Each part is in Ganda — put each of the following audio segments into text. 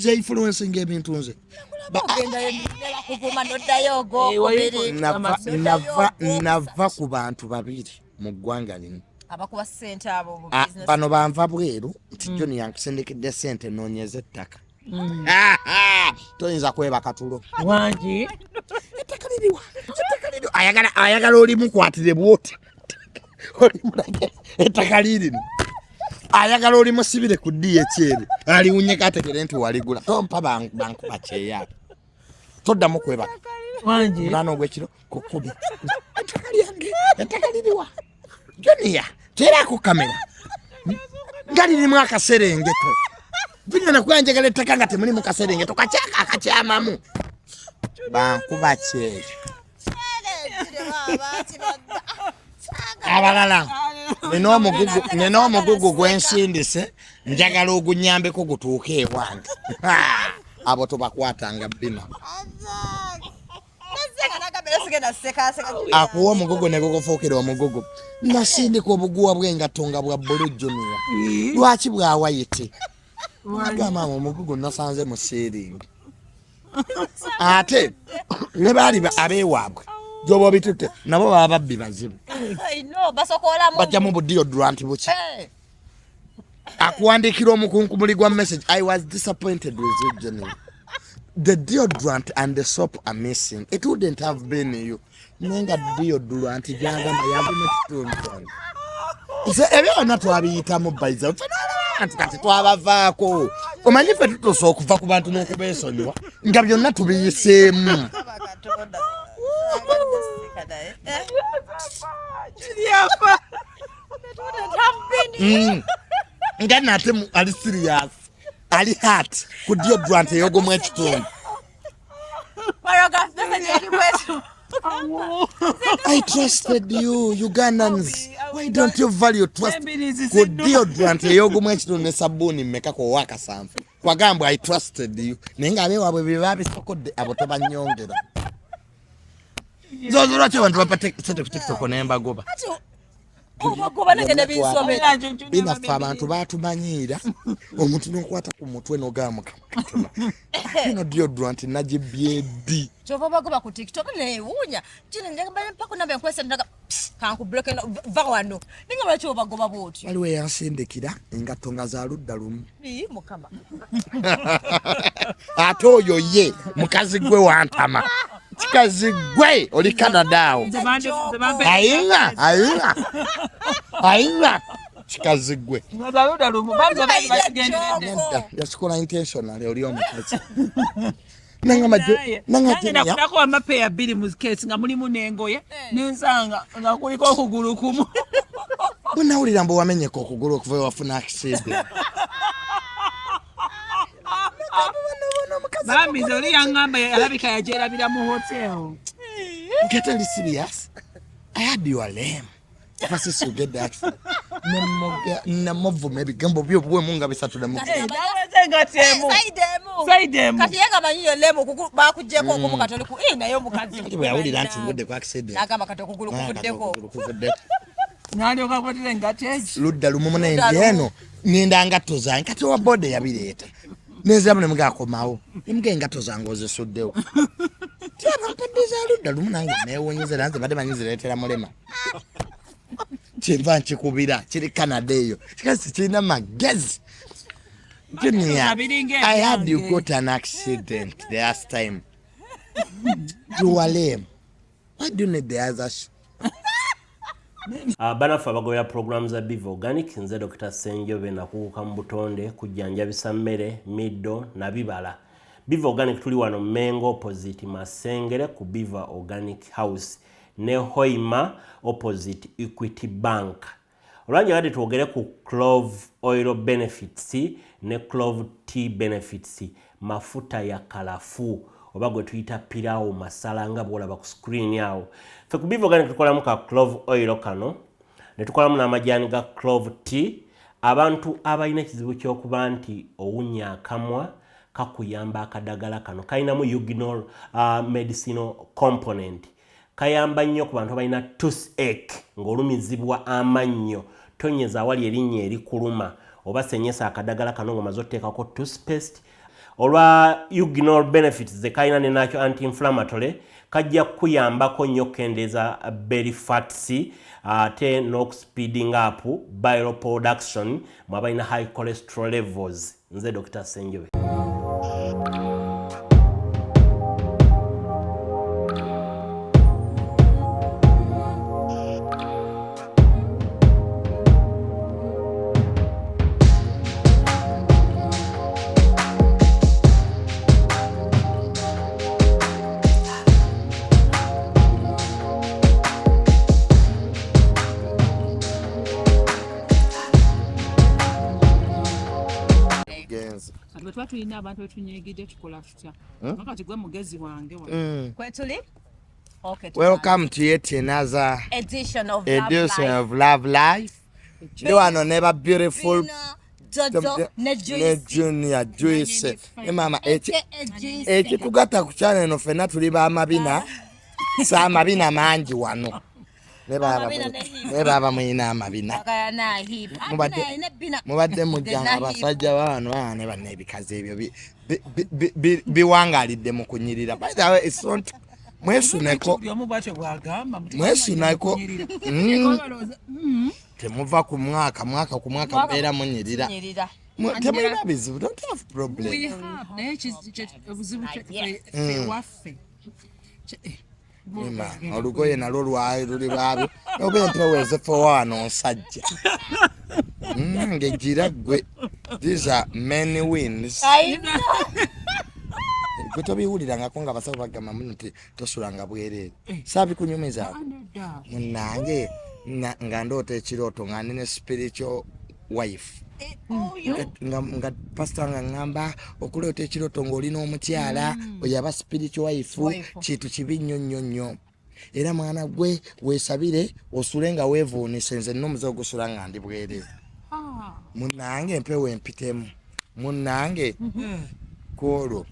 ze influencing ebintu nze nava ku bantu babiri mu ggwanga lino abakuba ssente abo mu business bano banva bweru nti John yankusindikidde ssente noonyeza ettaka toyinza kwebaka tulo wangi ettaka liriwa ayagala olimukwatire bwoti olimulage ettaka lirino ayagala olimusibire ku ddiya ekyeri aliwunyeko ategere nti waligula tompa bankuba kyeya toddamu kwebaka wangi mulwana ogwekiro kukubi ettaka lyange ettaka liriwa Joniya terako kamera nga lirimu akaserengeto vinyana kwanjagala ettaka nga temuli mu kaserengeto kakyaka akakyamamu bankuba kyeyo abalala nina omugugu gwensindise njagala ogunyambeko gutuuke ewange abo tobakwatanga bina akuwa omugugu ne gukufuukira omugugu nasindika obuguwa bw'engatto nga bwa bbulu Junior lwaki bwawayite gamba omugugu nasanze mu seeringi ate ne baali abeewaabwe gyoba obitutte nabo baba babbi bazibu bajjamu budeodorant buki akuwandikira omukunkumuli gwa message I was disappointed with you Junior. The deodorant and the soap are missing. It wouldn't have been you. Nenga deodorant jangamba yavume kitundu. Ise ebyo natwabiyita mu baiza. Kati twabavaako. Omanyi fe tutosobola okuva ku bantu n'okubeesonyiwa nga byonna tubiyiseemu. Nga nate ali serious. Ali hat ku deodorant eyogomu ekitundu. I trusted you, Ugandans. Why don't you value trust? Ku deodorant eyogomu ekitundu ne sabuni mmekako wakasanvu. Kwagamba I trusted you. Nenga abeewabwe bye babisokodde abo tobanyongera. Zozo lwaki abantu bapate sente ku TikTok n'embagoba. Binafa abantu batumanyiira omuntu n'okwata ku mutwe n'ogamuka kino deodorant nagibyedi kyova bagoba ku TikTok neewuunya kino njagamba mpaka nambe nkwesa ndaga kankubuleke va wano ninga lwaki obagoba bwotyo waliwo yansindikira engatto nga za ludda lumu mukama ate oyo ye mukazi gwe wantama kikazi gwe oli Canada awo ayinga kikazi gwe yasikola intentionally oli omukazi nakutako amapeya 2 mu case nga mulimu n'engoye n'ensanga nga kuliko okugulu kumu bunawulira mbu wamenyeka okugulu okuva ewafuna accident Mami zoli yangamba alabika yajerabira mu hotel. Get a serious. I had your lame. First you get that. Namovu maybe gambo byo bwe munga bisatu da mu. Nawenzenga temu. Saidemu. Kati yanga manyiyo lemo bakujjeko okumu katoliku. Nayo mukazi. Kati yawulira nti ngudde ku accident. Nagamba katokugulu kuvuddeko. Nali okakwatira ngateji. Ludda lumu munene eno. Ninda ngatto zange kati wa bode yabireeta. Nezamu nemugakomawo emuge engato zange ozisuddewo tyabampaddiza ludda lumu nange neewonyeza nanze badde banyizireetera mulema kyenva nkikubira kiri Canada eyo kikazi kirina magezi Junior, I heard you got an accident the last time. You were lame. Why do you need the other shoe? Banafa bagoya programs za Biva Organic nze Dr. Senjobe nakuuka mu butonde kujjanjabisa mmere middo na bibala. Biva Organic tuli wano Mengo opposite Masengere ku Biva Organic House ne Hoima opposite Equity Bank. Olwanja gadi tuogere ku clove oil benefits ne clove tea benefits mafuta ya kalafu oba gwe tuyita pirao masala nga bwolaba ku screen yawo. Fe ku Biva Organic tukolamu ka clove oil kano ne tukolamu n'amajani ga clove tea. Abantu abalina ekizibu ky'okuba nti owunya akamwa kakuyamba akadagala kano kalinamu eugenol medicinal component. Kayamba nnyo ku bantu abalina toothache ng'olumizibwa amannyo tonyeza awali erinnya erikuluma oba senyesa akadagala kano ng'omaze otteekako toothpaste olwa eugenol benefits ze kalina ne nakyo anti-inflammatory kajja kuyambako nnyo kendeeza belly fats ate n'okuspeeding up bile production mwabalina high cholesterol levels. Nze Dr. Senjobe. Tulina abantu betunyigidde tukola tutya nakati gwe mugezi wange kwetuli. Okay, welcome to yet another edition of Love Life. Do wano never beautiful Jojo ne Junior Juice mama eki tugata ku channel no fena tuli ba mabina sa mabina mangi wano ne baba mwina amabina mubadde mujjanga abasajja bano ne banne ebikazi ebyo biwangalidde mu kunyirira. By the way, it's not mwesuneko temuva ku mwaka mbeera munyirira temulina bizibu. Don't have problem. Olugoye nalwo lwali luli babi oba entoweze fo wano nsajja ngegira gwe. These are many wins. Gwe tobiwulirangako nga basawo bagamba muno nti tosulanga bwereere. Saabikunyumiza munnange nga ndoota ekirooto nga nine spiritual wife nga pastor nga ngamba okuleeta ekirooto ng'olina omukyala oyaba spiritual wife kintu kibi nnyo. Era mwana gwe weesabire osule nga weevuunise. Nze nno omuze ogusula nga ndi bwereere. Munnange empewo empitemu munnange kwolwo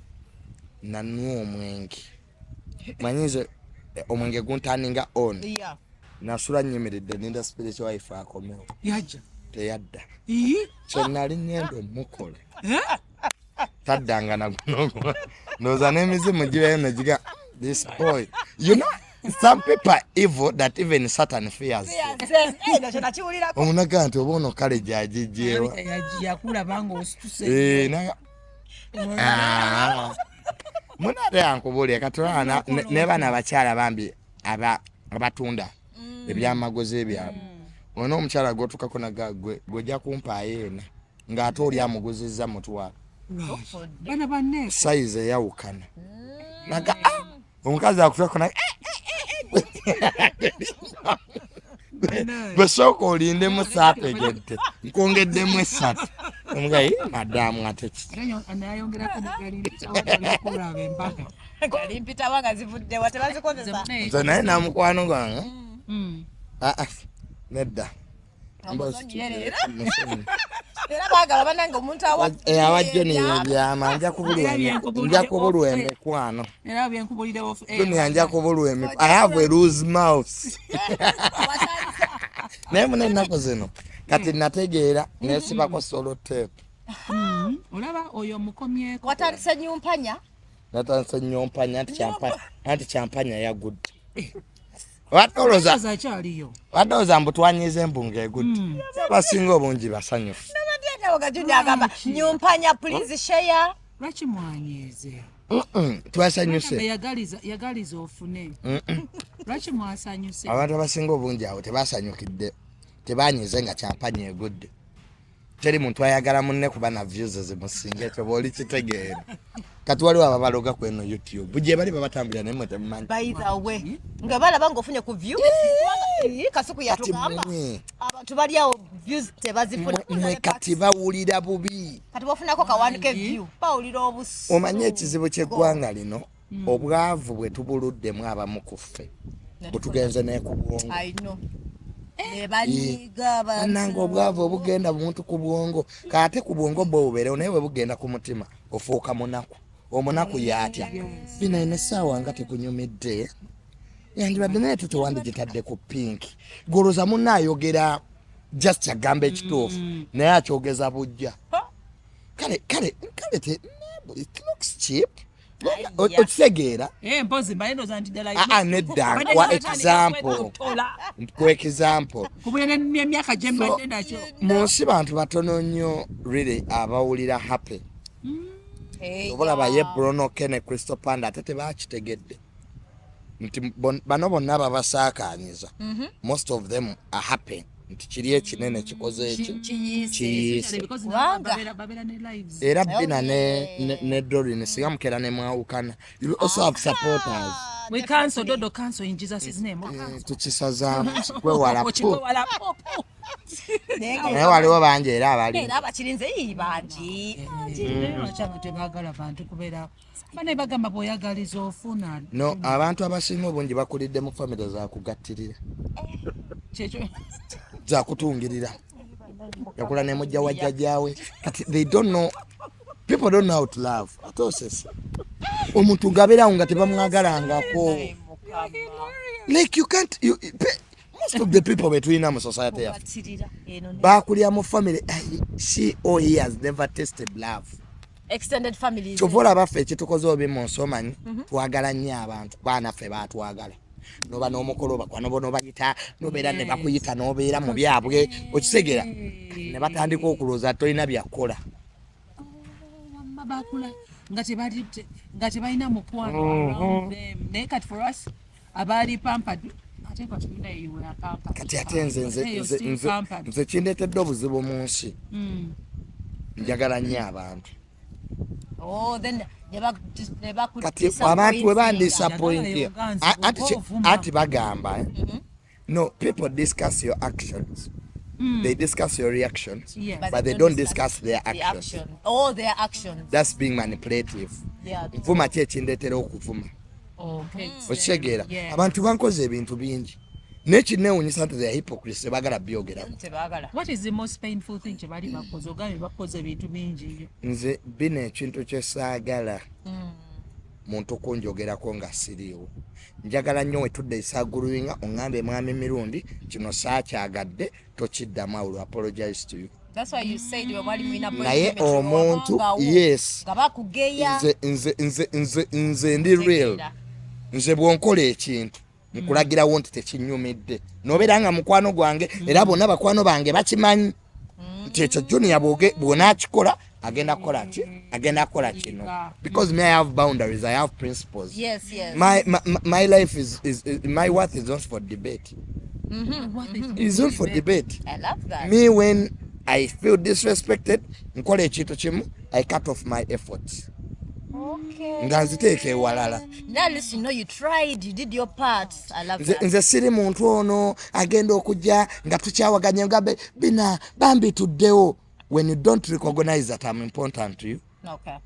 nanwa omwenge manyize omwenge guntaninga on nasula nyimiridde ninda spiritual wife akomewo teyadda kyenali ngenda omukola taddanga nagunogo ndoza n'emizimu gibeyo negiga this boy, you know, some people are evil that even Satan fears. Omunaga nti obono kale jajijewa yakula bango osituse munate ankubulya katulana ne bana abakyala bambi abatunda ebyamagozi ebyabo. Ono omukyala gwotukako naga gweja kumpa yena ng'ate oli amuguzizza mutwala bana banne size yawukana naga omukazi akutako na besoko olinde musate gente nkongeddemu esatu omugayi madamu ateki anayongera ko mugalindi tawali kulaba embaga galimpita wanga zivudde watebazikozesa nze naye namukwano gwange nedda era bagala bananga omuntu awajjo nibyama nja kubulwa emikwano era byenkubulira nja kubulwa emikwano. I have a loose mouth naye mune ennaku zino kati nategeera nesibako solo tape. Olaba oyo omukomyeko watandise nyumpanya natandise nyompanya anti champanya yagudde Watoza mbu twanyize embunga egudde basinga obungi basanyufu. Nyumpanya please share. Lwaki mwanyize? Twasanyuse. Yagaliza ofune. Lwaki mwasanyuse? Abantu abasinga obungi awo tebasanyukidde. Tebanyize nga champanya egudde. Teri muntu ayagala munne kuba na views zimusinga ekyo boli kitegeera. Kati waliwo ababaloga ku eno YouTube buje bali babatambulira ne mwete mmanyi. By the way nga balaba ng'ofunye ku view kasuku yatugamba abantu bali awo views tebazifuna kati bawulira bubi kati bafunako kawanike view bawulira obusu. Omanye ekizibu ky'eggwanga lino obwavu bwe tubuluddemu abamu ku ffe butugenze ne ku bwongo. I know. Nanga obwavu obugenda muntu ku bwongo kate ku bwongo bwo bubere naye bwe bugenda ku mutima ofuuka munaku. Omunaku yatya bina enesawa nga tekunyumidde yandibadde naye tutowandikitadde ku pink goloza munna ayogera just agamba ekituufu naye akyogeza bujja kale it looks cheap. Okisegeera mpozi mbayendoza nti ddala nedda kwa example emyaka gye mbadde nakyo mu nsi bantu batono nnyo really abawulira happy obalaba ye Bruno Kene Crystal Panda ate tebakitegedde nti bano bonna babasaakaanyiza most of them are happy nti kiri ekinene kikoze ekiyise era Bina ne Doreen singa mukeera ne mwawukana you also have supporters. We cancel Dodo cancel in Jesus' name. Tukisazaamu kwewalapo naye waliwo bangi era abakirinze bangi akyama tebagala bantu kubeera bane bagamba bw'oyagaliza ofuna no abantu abasinga obungi bakulidde mu famire zakugattirira zakutungirira yakula ne mujja wa jjajjaawe kati they don't know people don't know how to love atosesa omuntu ngabeerawo nga tebamwagalangako like you can't most of the people between mu society bakulira mu family she or he has never tasted love extended families chovola baffe ekitukoze obi mu nsomanyi twagala nnyo abantu baanaffe baatwagala noba n'omukolo bakwano bono bagita nobeera ne bakuyita nobeera mu byabwe okisegera ne batandika okulooza tolina byakola bakula nga tebalina mukwano naye kati for us abaali pampered kati ate nze kindeetedde obuzibu mu nsi njagala nnyo abantu kati abantu we bandisappointia ati bagamba no people discuss your actions they discuss your reactions but they don't discuss their actions. Their actions that's being manipulative nvuma ki ekindeetera okuvuma okitegeera abantu bankoze ebintu bingi nekinewunyisa nti they hypocrite bagala byogerako. What is the most painful thing kyebali bakoze ogambe bakoze ebintu bingi nze bino ekintu kyesaagala muntu kunjogerako nga siriiwo njagala nnyo wetudde isaaguluwinga oŋŋambe mwami mirundi kino saakyagadde tokiddamu I will apologize to you. That's why you said you were naye omuntu yes nze ndi real nze bwonkola ekintu nkulagirawo nti tekinyumidde nobeera nga mukwano gwange era bonna bakwano bange bakimanyi nti ekyo Junior bw'onaakikola agenda kukola kino because me I have boundaries, I have principles. Yes. My life is my worth is not for debate. It's not for debate. I love that. Me when I feel disrespected nkola ekintu kimu I cut off my efforts. Okay. Nga nziteeka ewalala. Now at least you know you tried, you did your part. I love that. Nze siri muntu ono agenda okujja nga tukyawaganya ngabe bina bambi tuddewo when you don't recognize that I'm important to you. Okay.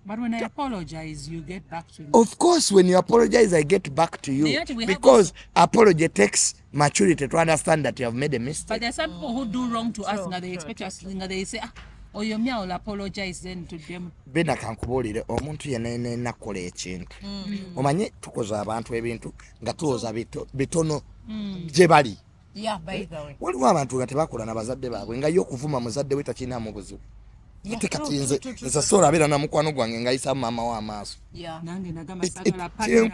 But when I apologize, you get back to me. Of course, when you apologize, I get back to you. Because apology takes maturity to understand that you have made a mistake. But there are some people who do wrong to us and they expect us and they say, oh, you will apologize then to them. Bena kankubuulire omuntu yenna nakola ekintu. Omanyi tukoza abantu ebintu nga tuwoza bitono gye bali. Yeah, by the way. Waliwo abantu nga tebakola na bazadde baabwe nga yo okuvuma muzadde we takinaamu buzibu. Ate kati nze sola abeera na mukwano gwange ngayisa maama wa amaaso. Nange nagamba sagala partner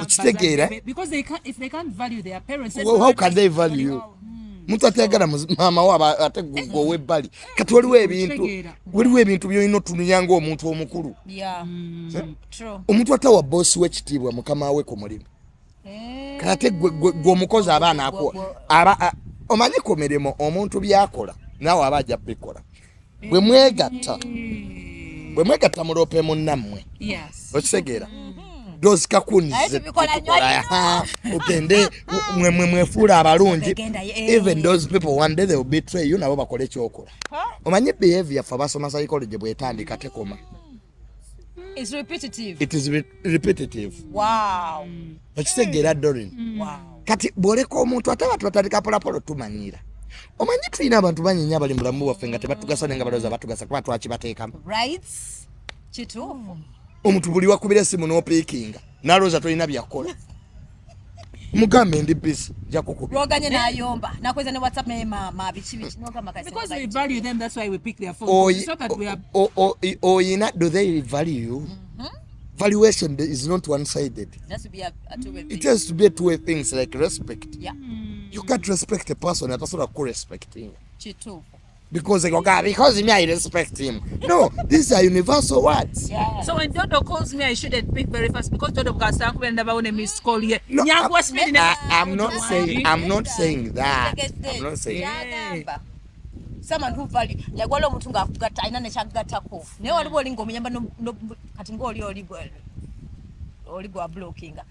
okitegeera. Because if they can't value their parents, how can they value you? Muntu atayagala maama wa ate gwe ow'ebbali. Kati waliwo ebintu by'olina otunuya ng'omuntu omukulu. True. Omuntu atawa boosi w'ekitiibwa mukama we ku mulimu. Kati gwe omukozi abaana omanyi ku mirimu omuntu byakola naawe aba ajja bikola. Bwe mwegatta muloope munnammwe okitegeera dozi kakunize ogende mwefuula abalungi even those people one day they will betray you nabo bakole ekyokola. Omanyi behavior fe abasoma psychology bwetandika tekoma. It's repetitive. It is repetitive. Wow. Okitegeera Doreen. Wow. Kati bwoleka omuntu ate abantu batandika polapolo tumanyira. Omanyi tulina abantu banyinya bali mulamu bwaffe nga tebatugasa nenga balooza batugasa kuba twakibateekamu. Right. Kituufu. Omuntu buli wakubira essimu n'opiikinga n'alooza tolina byakola. mugambe ndi busy jakukubi Roganye na yomba. Na kweza ne WhatsApp me mama bichi. No kama kasi. Because we value them, that's why we pick their phone. It's not that we are. Do they value you? Valuation is not one-sided. That's to be a two-way thing. It has to be a two-way things like respect. Yeah. You can't respect a person that also co-respect him. Chito. Because me I respect him. No, these are universal words. Yeah. So when Dodo calls me, I shouldn't pick very fast because Dodo got and never want a missed call yet. No, I'm not saying that. I'm not saying. Yeah. Someone who value yagwala omuntu nga akugata ayina ne kyagattako naye waliwo olinga omuyamba kati ng'oli gwa blockinga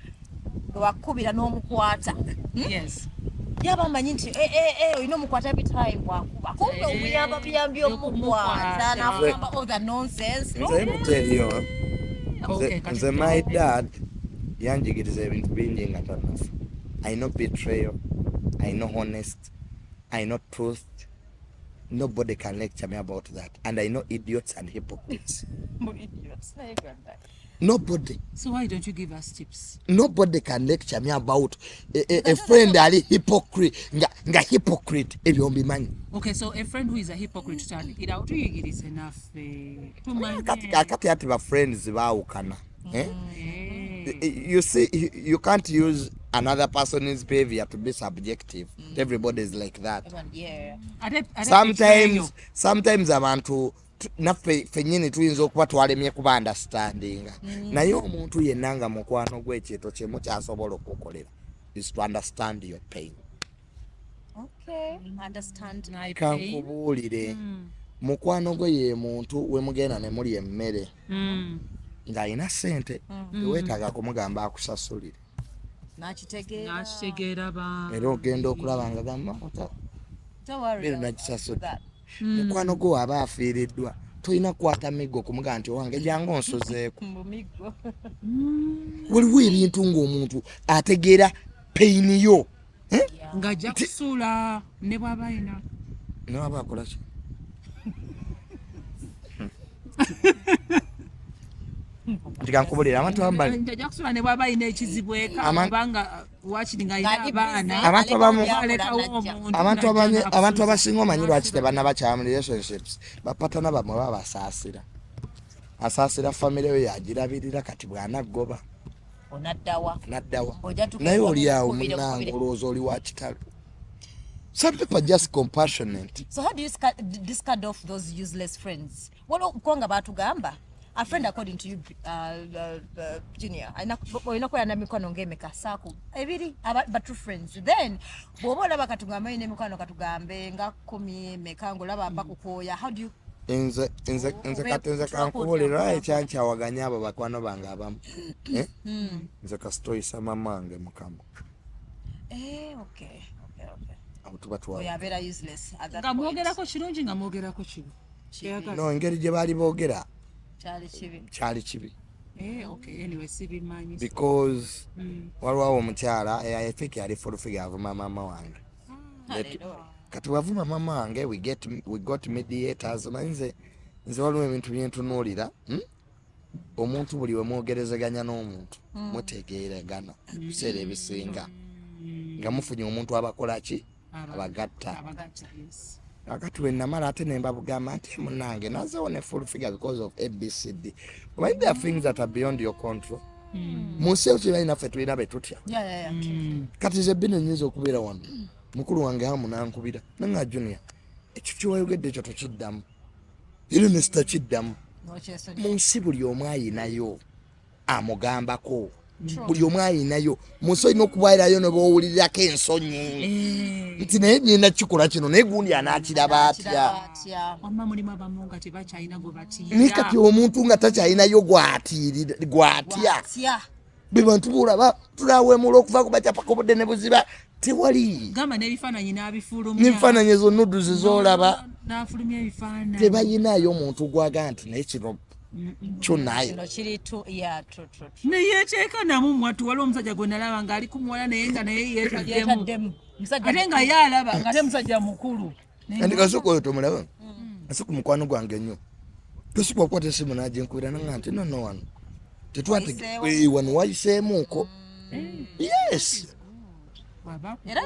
wakubira n'omukwata yes yaba manyi nti olina omukwata every time wakuba kumbe omuyamba biyambi omukwata n'afamba all the nonsense Let me tell you, nze my dad yanjigiriza ebintu bingi nga tanafu. I know betrayal, I know honest, I know truth. Nobody can lecture me about that. And I know idiots and hypocrites. Nobody. So why don't you give us tips? Nobody can lecture me about a friend ali hypocrite. Nga hypocrite ebyombi manyi. Okay, so a friend who is a hypocrite turn it out, it is enough Kati ati ba friends baawukana. You see, you can't use another person's behavior to be subjective. Everybody is like that. Yeah. Sometimes abantu naffe fenyini tuyinza okuba twalemye kuba understanding. Naye omuntu yenna nga mukwano gw'ekintu kimu ky'asobola okukolera is to understand your pain. Okay, understand my pain. Kankubuulire mukwano gwe ye muntu we mugenda ne muli emmere ng'alina ssente teweetaaga kumugamba akusasulire. Nakitegeera ba Era ogenda okulaba nga gamba nakisasudde. Mukwano gwe aba afiiriddwa tolina kukwata miggo kumugamba nti owange jangu onsozeeko. Waliwo ebintu ng'omuntu ategeera pain yo ng'ajja kusuula ne bw'aba ayina ne waba akola ki Ndikankubulira abantu abambali ntajja kusula ne bw'aba ayina ekizibu eka obanga wakiri ng'alina abaana abantu abasinga omanyi lwaki tebannabakyamu relationships bapatana bamwe babasaasira asaasira famire yo yagirabirira kati bw'anaggoba onaddawa naye oli awo munnange olowooza oli wa kitalo. Some people are just compassionate. So how do you discard off those useless friends? Waliwo kwanga batugamba a friend according to you Junior olina kubeera n'emikono ng'emeka saaku ebiri but true friends then bw'oba olaba katugamba ine emikono katugambe nga 10 meka ng'olaba bakukooya how do you nze kankubulira ekyankyawaganya abo bakwano bange abamu nze kasitoyisa mamange mukama okay abo tuba oyabeera useless nga mwogerako kirungi nga mwogerako kibi no engeri gye baali boogera kyali kibi okay anyway sibimanyi because waliwo omukyala efiki ali full figure avuma mama wange kati wavuma mama wange we got mediators nze waliwo ebintu byentunuulira omuntu buli we mwogerezeganya n'omuntu mutegeeragana biseera ebisinga nga mufunye omuntu abakola ki abagatta akati we namala ate ne mbabugamba nti munnange nazeewo ne full figure because of ABCD. But there are things that are beyond your control. Munsi ekyo kirina naffe tulina be tutya. Kati ze bino nnyinza okubeera wano mukulu wange hamu nankubira nanga Junior ekyo kiwayogedde ekyo tokiddamu era ne sitakiddamu. Munsi buli omu ayinayo amugambako buli omu ayinayo munsi olina okubairayo ne bowulirirako ensonyi nti naye nyina kikola kino naye gundi anaakiraba atya naye kati omuntu nga takyalinayo gwatya be bantu bulaba tulawemula okuva ku bacapako obudde ne buziba tewali n'ebifaananyi ezo nuduzi z'olaba tebayinayo omuntu gwaga nti naye kino kyonnayo neyeteeka namu mwatu waliwo omusajja gwe nalaba ng'ali ku muwala naye nga naye yeetaddemu ate nga ye alaba nga ate musajja mukulu andi kasooka oyo tomulaba asiku mukwano gwange nnyo tosooka okukwata essimu n'aginkubira nanga nti nono wano tetwate wano wayiseemuuko yes era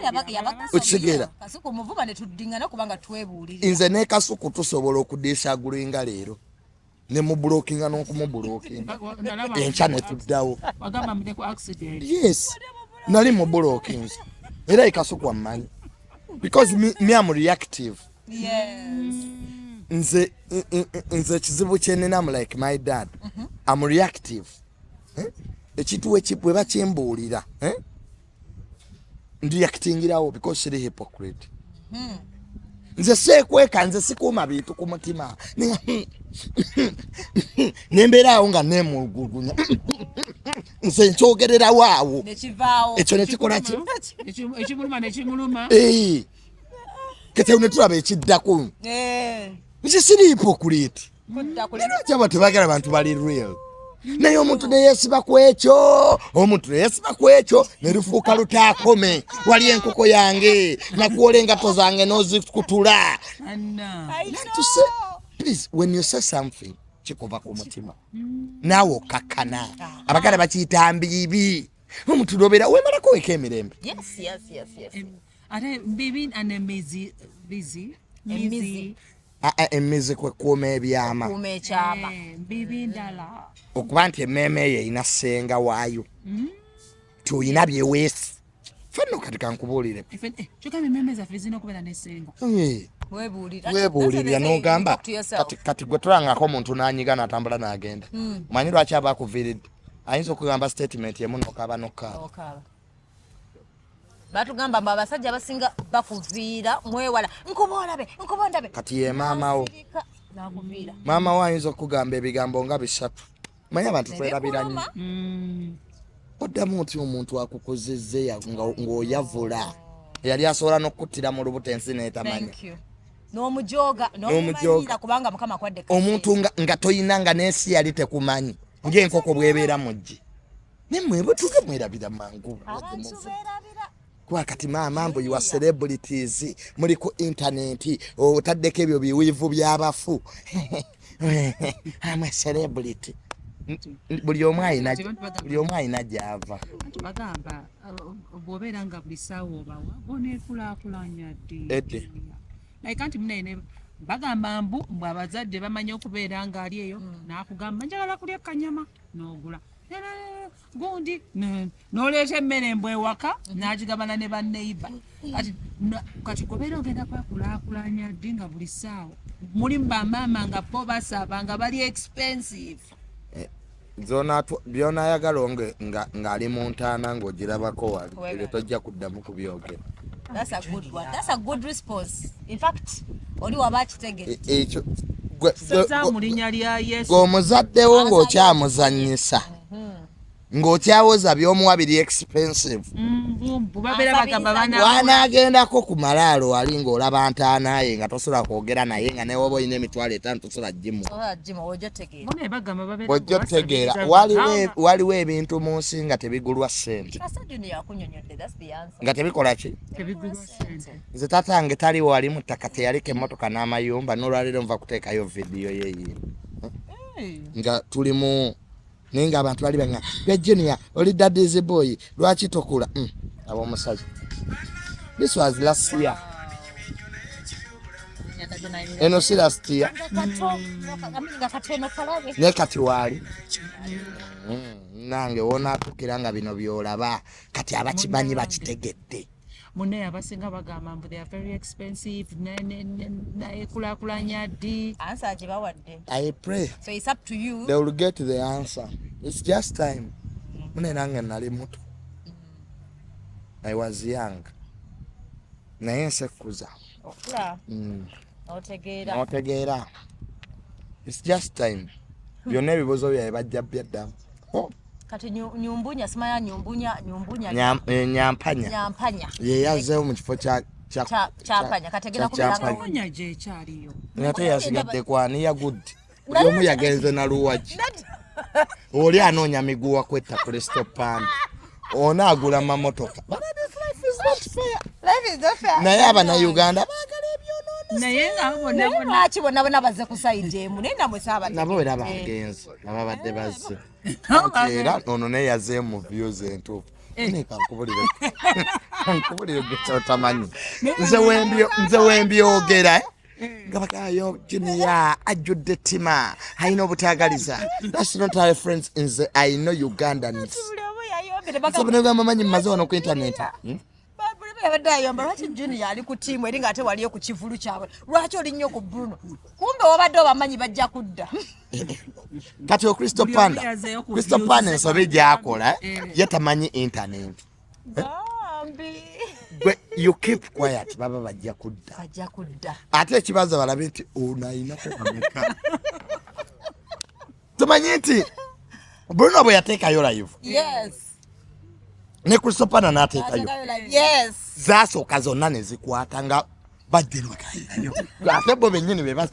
Okitegeera? kasuku muvuba ne tuddingana kubanga twebuulirira. Nze ne Kasuku tusobola okudisagulinga leero ne mu blockinga n'okumubulookinga enkya ne tuddawo. Yes, nali mu blockings era Kasuku amanyi because me am reactive. Yes. Nze kizibu kyenina am like my dad. I'm reactive. Ekintu bwe bakimbuulira ndiactingirawo because siri hypocrite. Nze seekweka, nze sikuuma bintu ku mutima nembeeraawo nga neemulugunya nze nkyogererawo awo ekyo nekikola ki kete ne tulaba ekiddako nze siri hypocrite. Kyaba tebagala bantu bali real. Naye omuntu neyesiba ku ekyo ne lufuuka lutaakome. Wali enkoko yange nakuwola engato zange n'ozikutula. Please, when you say something kikuva ku mutima naawe okakkana. Abagala bakiyita mbiibi. Omuntu lwobeera weemalako weka emirembe. Ate mbibi anemizi Emizi kwe kuuma ebyama. Mbibi ndala. Okuba nti emmeeme ye erina ssenga waayo tolina byeweesi. Fenno kati kankubuulire. Kyokka emmeme zaffe zirina okubeera n'essenga. Weebuulirira n'ogamba kati gwe tulangako omuntu n'anyiga n'atambula n'agenda. Manyi lwaki aba akuviiridde? Ayinza okugamba statement emu n'okaaba n'okkaaba. Batugamba mba abasajja abasinga bakuviira mwewala nkuba ndabe. Kati ye maamawo. Maama we ayinza okugamba ebigambo nga bisatu. Manyi abantu twerabira nnyo. Oddamu oti omuntu akukozezze ng'oyavula. Yali asobola n'okuttira mu lubuto ensi n'etamanyi. N'omujooga kubanga Mukama akwadde kasi. Omuntu nga toyina nga n'ensi yali tekumanyi. Ng'enkoko bw'ebeera mu ggi. Ne mmwe tuge mwerabira mangu. Kwa kati mambo you are celebrities muri ku internet otaddeko ebyo biwivu by'abafu. I'm a celebrity. Buli omu ayina gy'ava. Bagamba bw'obeera nga buli ssaawa obawa boneekulaakulanya ddi. Like anti munene bagamba mbu abazadde bamanyi okubeera ng'ali eyo n'akugamba njagala kulya kanyama n'ogula. Gundi n'oleeta emmere embwa ewaka n'agigabana ne banneiba. Kati kubeera ogenda kwakulaakulanya ddi nga buli ssaawa mulimu bamaama nga bo basaba nga bali expensive. By'onaayagala ng'ali mu ntaana ng'ogirabako wali ebyo tojja kuddamu kubyogera. That's a good one. That's a good response. In fact, oli waba kitegedde. Ekyo mu linnya lya Yesu. Ng'omuzaddewo ng'okyamuzannyisa. Ng'okyawoza by'omuwa biri expensive. Wanaagendako ku malaalo wali ng'olaba ntaana ye nga tosobola kwogera naye nga newoba olina emitwalo 5 tosobola gimu. Ojja otegeera waliwo ebintu mu nsi nga tebigulwa ssente. Nga tebikola ki? Nze tatange tali wali mu ttaka teyalika emmotoka n'amayumba n'olwaleero nva kuteekayo vidiyo ye nga tuli mu naye nga abantu bali banga Junior oli daddy's boy lwaki tokula ab'omusajja. This was last year. Eno si last year. Ne kati wali nange wonaatukira nga bino byolaba kati abakimanyi bakitegedde. Munne abasinga bagamba mbu they are very expensive naye kulaakulanya ddi. Answer gibawadde. I pray. So it's up to you. They will get the answer. It's just time. Munne nange nali muto. I was young. Naye nsekuza. Okula. Otegeera. It's just time. Byonna ebibuzo byawe bajja byaddamu. Kati nyumbunya simaya nyumbunya nyampanya ye yazeewo mu kifo kyapanya kategera kunya je kyaliyo nate yasigadde kwaniya good omu yagenze na luwaji oli anoonya miguwa kwetta Kristo pan onaagula mamotoka. Life is not fair. Naye Abannayuganda baagala ebyonoona naye nga bona baze ku side emu naye namwe saaba nabo era bagenze ababadde bazze era ono ne yazeemu views entuufu. Nekankubulire nkubulire gyotamanyi nze wembyogera nga bagayo Junior ajjudde ttima alina obutagaliza. That's not our friends. Nze I know Ugandans. Sabonega mamanyi mmaze wano ku internet. Yabadde ayomba lwaki Junior ali ku tiimu eri ng'ate waliyo ku kivulu kyabwe lwaki oli nnyo ku Bruno kumbe wabadde obamanyi bajja kudda kati o Crystal Panda ensobe gy'akola ye tamanyi internet. You keep quiet baba bajja kudda ate ekibazo balabe nti ono ayinako kameka tumanyi nti Bruno bwe yateekayo live ne Crystal Panda n'ateekayo zaasooka zonna ne zikwata nga badde lwakairayo ate bo bennyini bebaza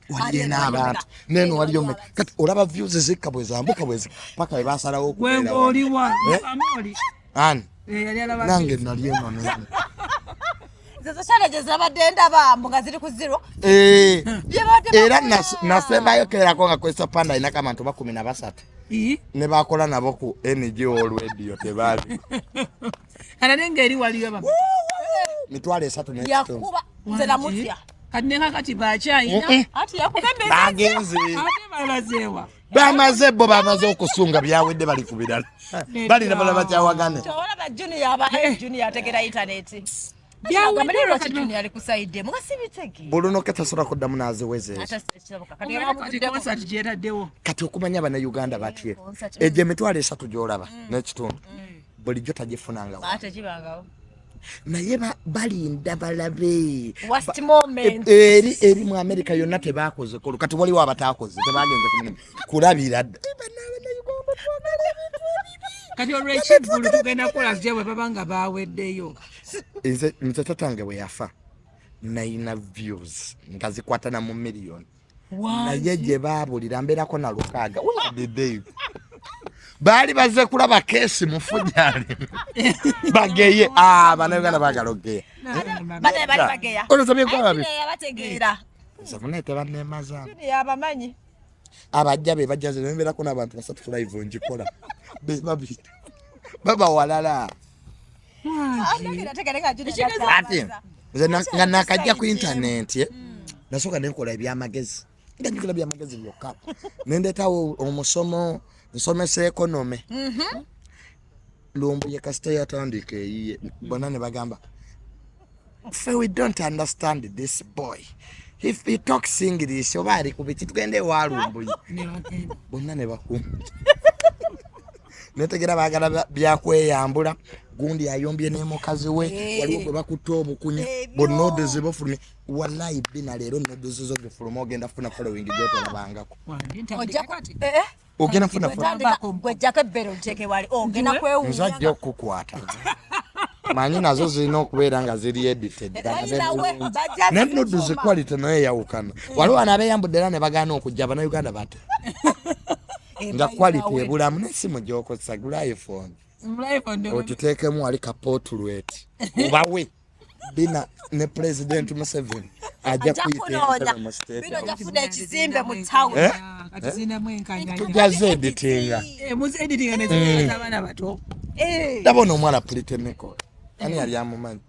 waliyo n'abantu neno waliyo kati olaba views zikka bwe zambuka bwezi paka bwe basalawo okubeera ani nange nali eno neno zezo challenges zabadde ndaba mbu nga ziri ku zero era nasembayo kerako nga Crystal Panda alina kabantu 13 ne bakola nabo ku NGO radio tebaali kana nenge eri waliyo baba mitwalo 3 yakuba nze namutya kati nenga kati bakyayina ati yakugambye bagenze babazeewa bamaze okusunga byawedde bali ku birala bali na bala bakyawagane tola ba Junior ategera internet byawedde lwaki Junior ali kusaidde mugasi bitege Bruno katasobola kuddamu n'aziweze kati okumanya bana Uganda batye eje emitwalo 3 gy'olaba n'ekitundu bulijjo tagifunangawo ate kibangawo naye balinda balabe worst moment eri mu America yonna tebaakoze kolo kati waliwo abataakoze tebagenze kulabira kati olw'ekivulu tugenda kukola kye bwe baba nga baaweddeyo nze tatange bwe yafa nayina views nga zikwatana mu miliyoni naye gye baabulira mbeerako na 6 baali baze kulaba keesi mufujali bageye bannayuganda baagala ogeya yabategeera munete banemaza yabamanyi abajja be bajjaze nembeerako n'abantu 3 live ngikola be babiri baba walala ati nze nga nakajja ku internet nasooka nenkola ebyamagezi nga njikola byamagezi byokka nendeetawo omusomo nsomesa economy lumbu ye kasita yatandika eyiye bonna ne bagamba we don't understand this boy if he talks English oba ali ku biki tugende walumbuye bonna ne bakuma netegera baagala byakweyambula gundi ayombye n'emukazi we waliwo gwe bakutta obukunya bonna odeze bafulumye wallahi bina leero nodeze zo gefuluma ogenda funa following gyetolabangako ogenda funa gwejjako ebbere oliteeke wali ogenda kwewuunya nzajja okukwata manyi nazo zirina okubeera nga ziri edited nenoduzi quality naye yawukana waliwo anaabeyambudde era ne bagaana okujja bannayuganda bate nga quality ebulamu n'essimu gy'okozesa gula iPhone okiteekemu wali kaportrait obawe bina ne President Museveni ajja kuyita mu state jafuna ekizimbe mu town tujaze editinga abaana bato ndabona omwana Politenico ani yali amumanyi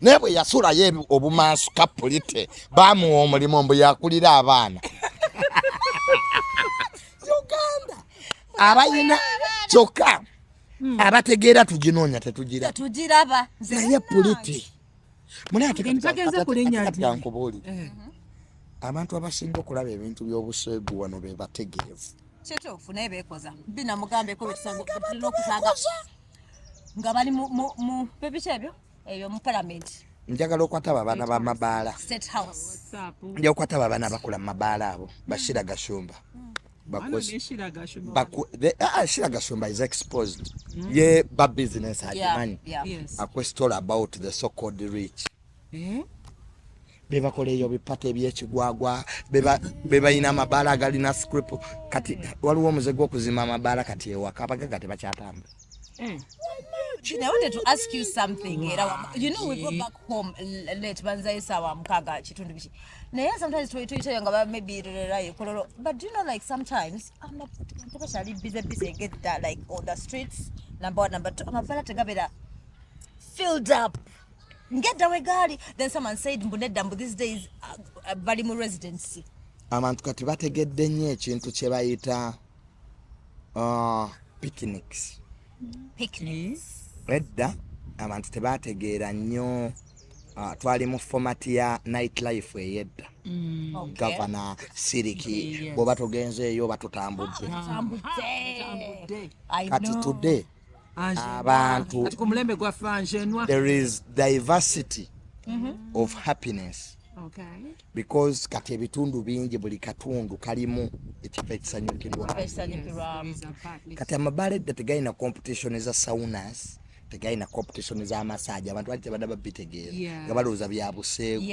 naye bwe yasulayo obumaaso ka Polite bamuwa omulimu mbu yakulira abaana Uganda abayina kyokka abategeera tuginoonya tetugiraba naye Polite ntageze kulinnya yankubuulire abantu abasinga okulaba ebintu by'obusweegu wano be bategeevu kyetuufu naye beekoza bina mugambeko tulina okusanga nga bali mu bebiki ebyo mu palamenti njagala okwataba abaana b'amabaala state house nja okwataba abaana abakula mu mabaala abo Bashira Gashumba Shira Gashumba is exposed ye ba business agimanyi a question about the so-called rich bebakola eyo bipata ebyekigwagwa bebayina amabaala agalina script kati waliwo omuze gw'okuzima amabaala kati ewaka abagaga tebakyatambula I wanted to ask you something. You know, we go back home late. Banzai sawa mkaga chitundu bichi. Na yeah, sometimes we tell you maybe but do you know, like sometimes I'm not busy get that like on the streets. Number 2. I'm a fella to filled up. Ngedda we gaali. Then someone said mbunedda mbu these days bali mu residency. Abantu kati bategedde nnyo ekintu kye bayita picnics. Edda abantu tebategeera nnyo twali mu format ya night life eyedda. Governor Siriki bw'oba togenze eyo batutambudde. Kati today abantu ku mulembe gwa fanjenwa there is diversity of happiness. Because kati ebitundu bingi buli katundu kalimu ekifa ekisanyukirwa. Kati amabale edda tegalina competition eza saunas, tegalina competition eza massage, abantu bali tebadda babitegeera nga balowooza bya buseegu.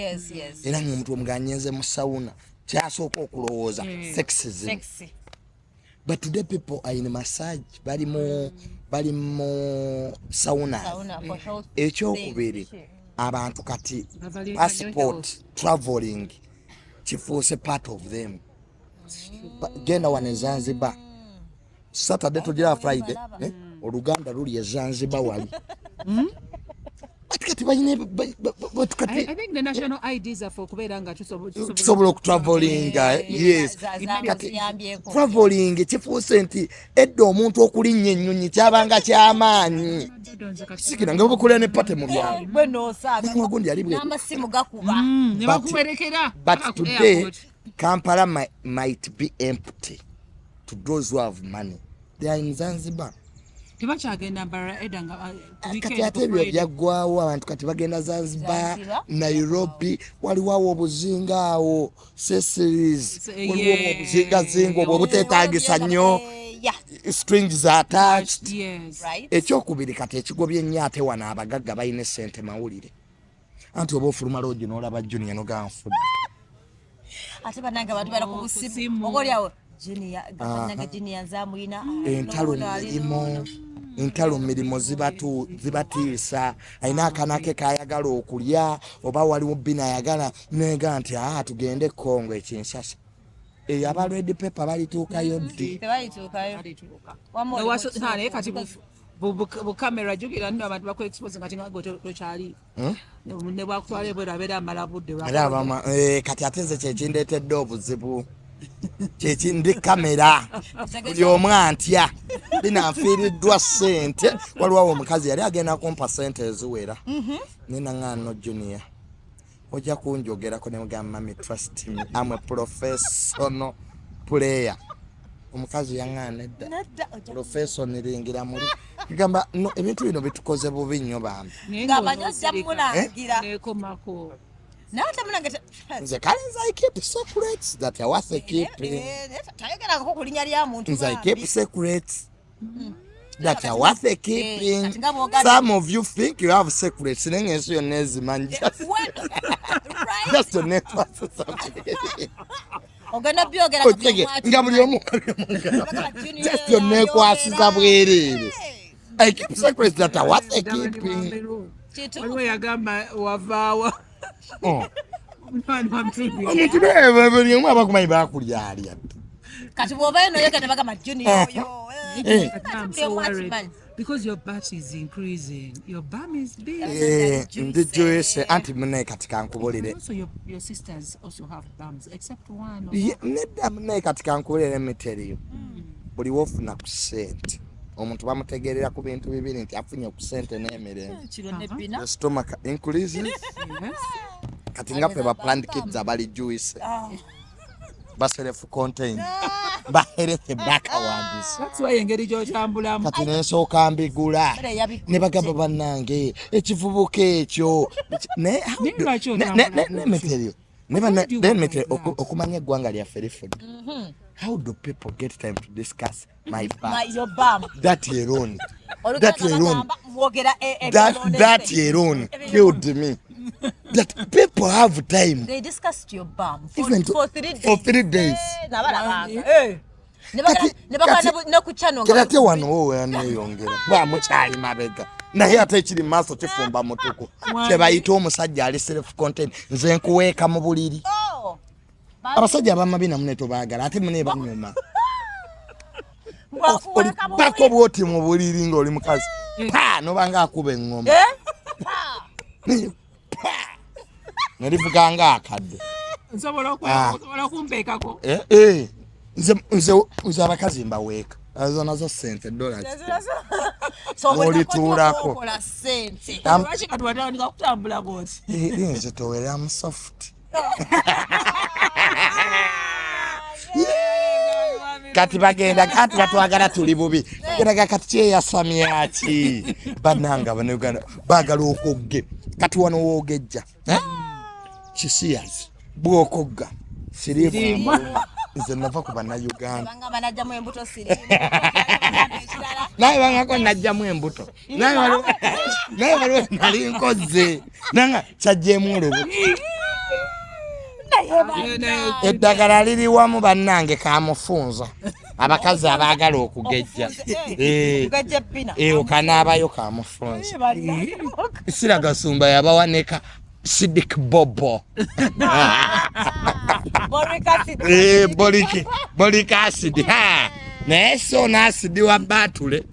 Era ng'omuntu omuganyenze mu sauna kyasooka okulowooza sexism. But today people are in massage, bali mu sauna. Ekyokubiri abantu kati passport traveling kifuuse part of them. Genda wane Zanzibar Saturday tugira Friday oluganda luli Zanzibar wali. Kati bayine I think the national IDs are for kubeera nga tusobola okutraveling. Yes, traveling kifuuse nti edda omuntu okulinnya ennyonyi kyabanga kyamaanyi. Sikira nga bukulira ne pate mu byalo Bwe n'osaaga gundi yali bwe n'amasimu gakuba. ne bakuberekera. But today Kampala might be empty to those who have money. They are in Zanzibar. Tebakyagenda mbara edda nga Kati ate ebyo byaggwawo abantu kati bagenda Zanzibar, Nairobi, waliwo obuzinga awo Seychelles, waliwo obuzingazinga obwo obuteetaagisa nnyo, strings attached. Ekyokubiri kati ekigobye ennyo ate wano abagagga balina essente mawulire. Anti oba ofuluma loogi n'olaba Junior n'oganfudde. Ate bannange abantu bali ku busimu okolyawo Junior bannange Junior nzamuyina entalo mirimu zibatiisa ayina akaana ke kayagala okulya oba waliwo bina ayagala nega nti tugende Congo ekinshasa aba red paper balituukayo ddi kati bukamera jukira nno abantu bakuexpose ngati ngago tokyali ne bwakutwala ebwera abeera amala budde kati ate nze kyekindeetedde obuzibu kyekindi kamera buli omu antya linanfiiriddwa ssente. Waliwo omukazi yali agenda kumpa ssente eziwera nenaŋŋaano Junior ojja kunjogerako ne mugamba mami trust me I'm a professional player. Omukazi yaŋŋaana edda professional ringira muli kigamba ebintu bino bitukoze bubi nnyo bambi ng'amanyojja mulangira nekomako nawe tamunange nze kale nze I keep secrets that are worth keeping. tayogerangako ku linnya lya muntu Nze I keep secrets that are worth keeping. Some of you think you have secrets nenga ensi yonna ezimanyi just to network something. ogenda byogera nga buli omu just onneekwasiza bwereere. I keep secrets that are worth keeping. waliwo yagamba wavaawa omuntu buli omu abakumanyi bakulyalya. kati bw'ovayo noyogera bagamba Junior oyo I'm so worried because your butt is increasing. Your bum is big. Ndi Joyce anti munne kati kankubolere. Also your sisters also have bums except one. Nedda munne kati kankubolere let me tell you. Buli wofuna ku ssente omuntu bamutegerera ku bintu bibiri nti afunye ku ssente n'emirembe. The stomach increases. Kati nga ffe ba planned kids abali Joyce. Self contained baherete backwards. That's why engeri gy'otambulamu kati nensooka mbigula ne bagamba bannange ekivubuka ekyo okumanya eggwanga lyaffe lifudde. How do people get time to discuss my bum? That alone killed me. That people have time. They discussed your bum even for 3 days. For 3 days. Kati wano wowe aneyongera bamukyali mabega naye ate ekiri maaso kifumba mutuku kyebayita omusajja ali self content nze nkuweeka mu buliri. Abasajja abamabina mune tobaagala ate mune banyuma olipako bwoti mu buliri ng'oli mukazi nobanga akuba eŋŋoma nelivuga nga akadde nsobola kumpeekako nze abakazi mbaweeka azo nazo sente $. olituulako lwaki kati watandika kutambula goti nze toweramu soft kati bagenda kati batwagala tuli bubi geraga kati kyeyasamyaki bananga bano bagala okogge kati wano woogejja kisiyazi bwokogga sirimu nze nava ku bannayuganda naye bangako najjamu embuto naye waliwo nali nkoze nanga kyajjeemu olubuto eddagala liri wamu bannange kamufunza abakazi abaagala okugejja okanaabayo kamufunza siragasumba yabawaneka Sidik Bobo boric acid naye so n'asidi wa batule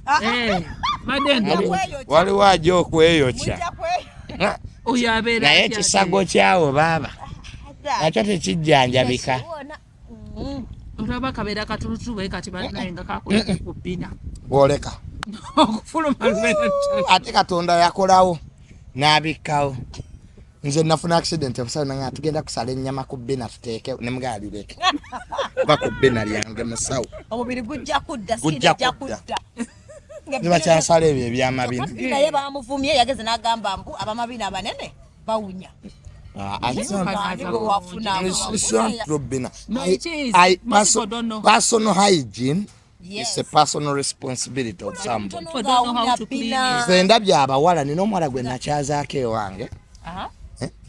waliwo ajja okweyokya naye ekisago kyawo baaba nakyo tekijjanjabika olaba kabeera katulutuwe kati balinaye nga kakola ku bbina bwoleka okufuluma ate katonda yakolawo n'abikkawo nze nafuna accident omusawo nanga tugenda kusala ennyama ku bbina tuteeke ne mugalireke kuba ku bbina lyange musawo omubiri gujja kudda nibakyasala ebyo ebyamabina naye bamuvumye yageze n'agamba mbu abamabina abanene bawunya personal hygiene is a personal responsibility of somebody. Nze ndabye abawala nina omuwala gwe nakyazaako ewange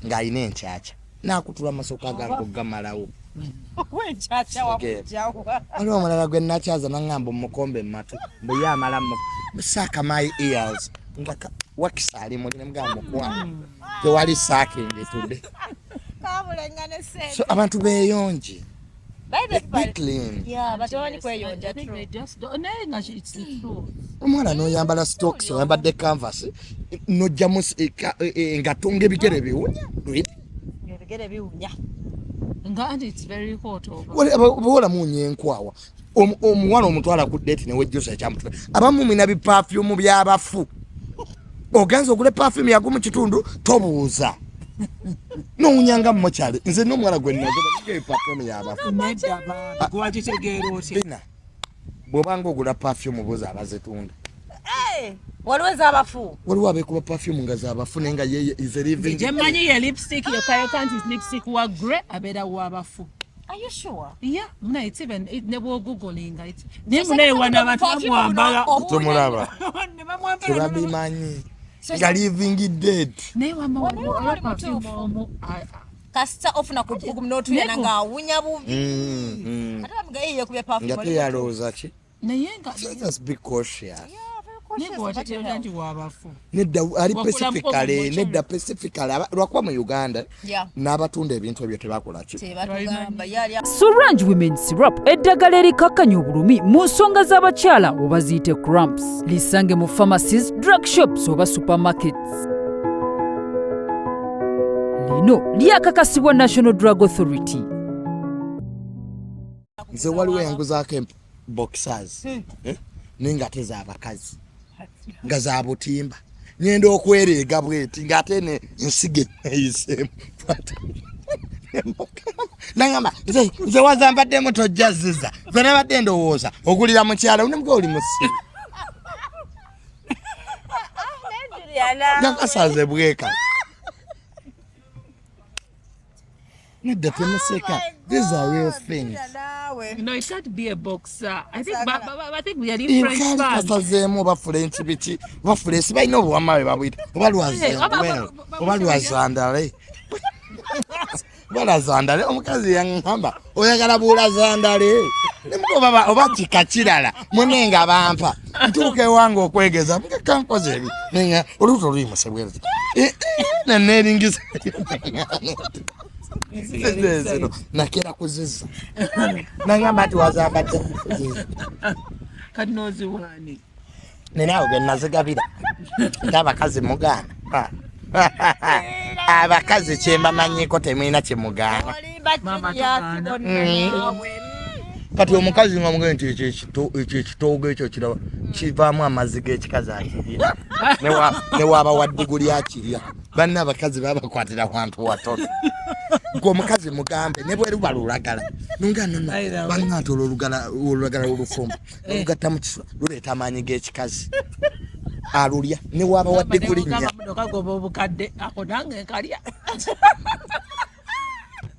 ng'alina enkyakya n'akutula amasooka agange gamalawo waliwo omulala gwe nakyaza naŋŋamba omukombe mumatu mbu ye amala saaka my ears nga wakisa ali muli ne mugamba mukwana tewali saaka engetudde so abantu beeyonje omwana n'oyambala stocks oyambadde canvas n'ojjamu engatto ng'ebigere biwunya bwola munya enkwawa omuwala omutwala ku deeti newejjusa ekyamutwe abamu mina bipafyumu by'abafu ogenza ogula perfume yago mu kitundu tobuuza n'owunyanga mu mokyale nze n'omuwala gwe nnagoba perfume y'abafu bw'obanga ogula perfume buuza abazitunda waliwo ez'abafu waliwo abeekuba perfume nga z'abafu naye nga ye is a living gye mmanyi ye lipstick yokayoka nti lipstick wa grey abeera w'abafu. Are you sure? Yeah, muna it's even ne bwogogolinga it's ne muna ewana abantu bamwambala tumulaba tulabimanyi nga living dead ne wama kasita ofuna kumnotuya nga awunya bubi ate bamugayiye kubya perfume nga teyalooza ki naye nga let's be cautious nedda ali specifically lwakuba mu Uganda n'abatunda ebintu ebyo tebakola ki Sorange Women Syrup eddagala erikakkanya obulumi mu nsonga z'abakyala oba ziyite cramps lisange mu pharmacies, drug shops oba supermarkets. Lino lyakakasibwa National Drug Authority. Nze waliwo yanguzaako boxers n'engate z'abakazi nga za butimba ngenda okwereega bweti ng'ate ne ensige eyiseemu nangamba nze wazambaddemu tojjaziza nze nabadde ndowooza ogulira mukyala unemuga oli musiru nakasaze bweka nedda temuseka. These are real things. No, it can't be a boxer. I think we are in French fans. Kasazeemu oba French biki oba French balina obuwama bwe babuyita oba lwazandale balazandale omukazi yaŋŋamba oyagala buulazandale nemugoba oba kika kirala mune nga bampa ntuuka ewange okwegeza kankoze ebi nenga olubuto luyimusebwezi neneeringiza zino nakera kuziza nangamba nti wazambadde kati noziwaani nenaawe ge nazigabira ng'abakazi mugaana abakazi kyembamanyiko temulina kyemugana kati omukazi nga mugende nti ekitoogo ekyo kiraba kivaamu amazzi g'ekikazi akirya newaaba waddiguli akirya banna abakazi babakwatira wantu watono ng'omukazi mugambe ne bwe luba lulagala nongana baŋŋanta olulagala olufumba olugatta mu kiswa luleeta amaanyi g'ekikazi alulya newaaba waddiguli nnya kagoba obukadde ako nange nkalya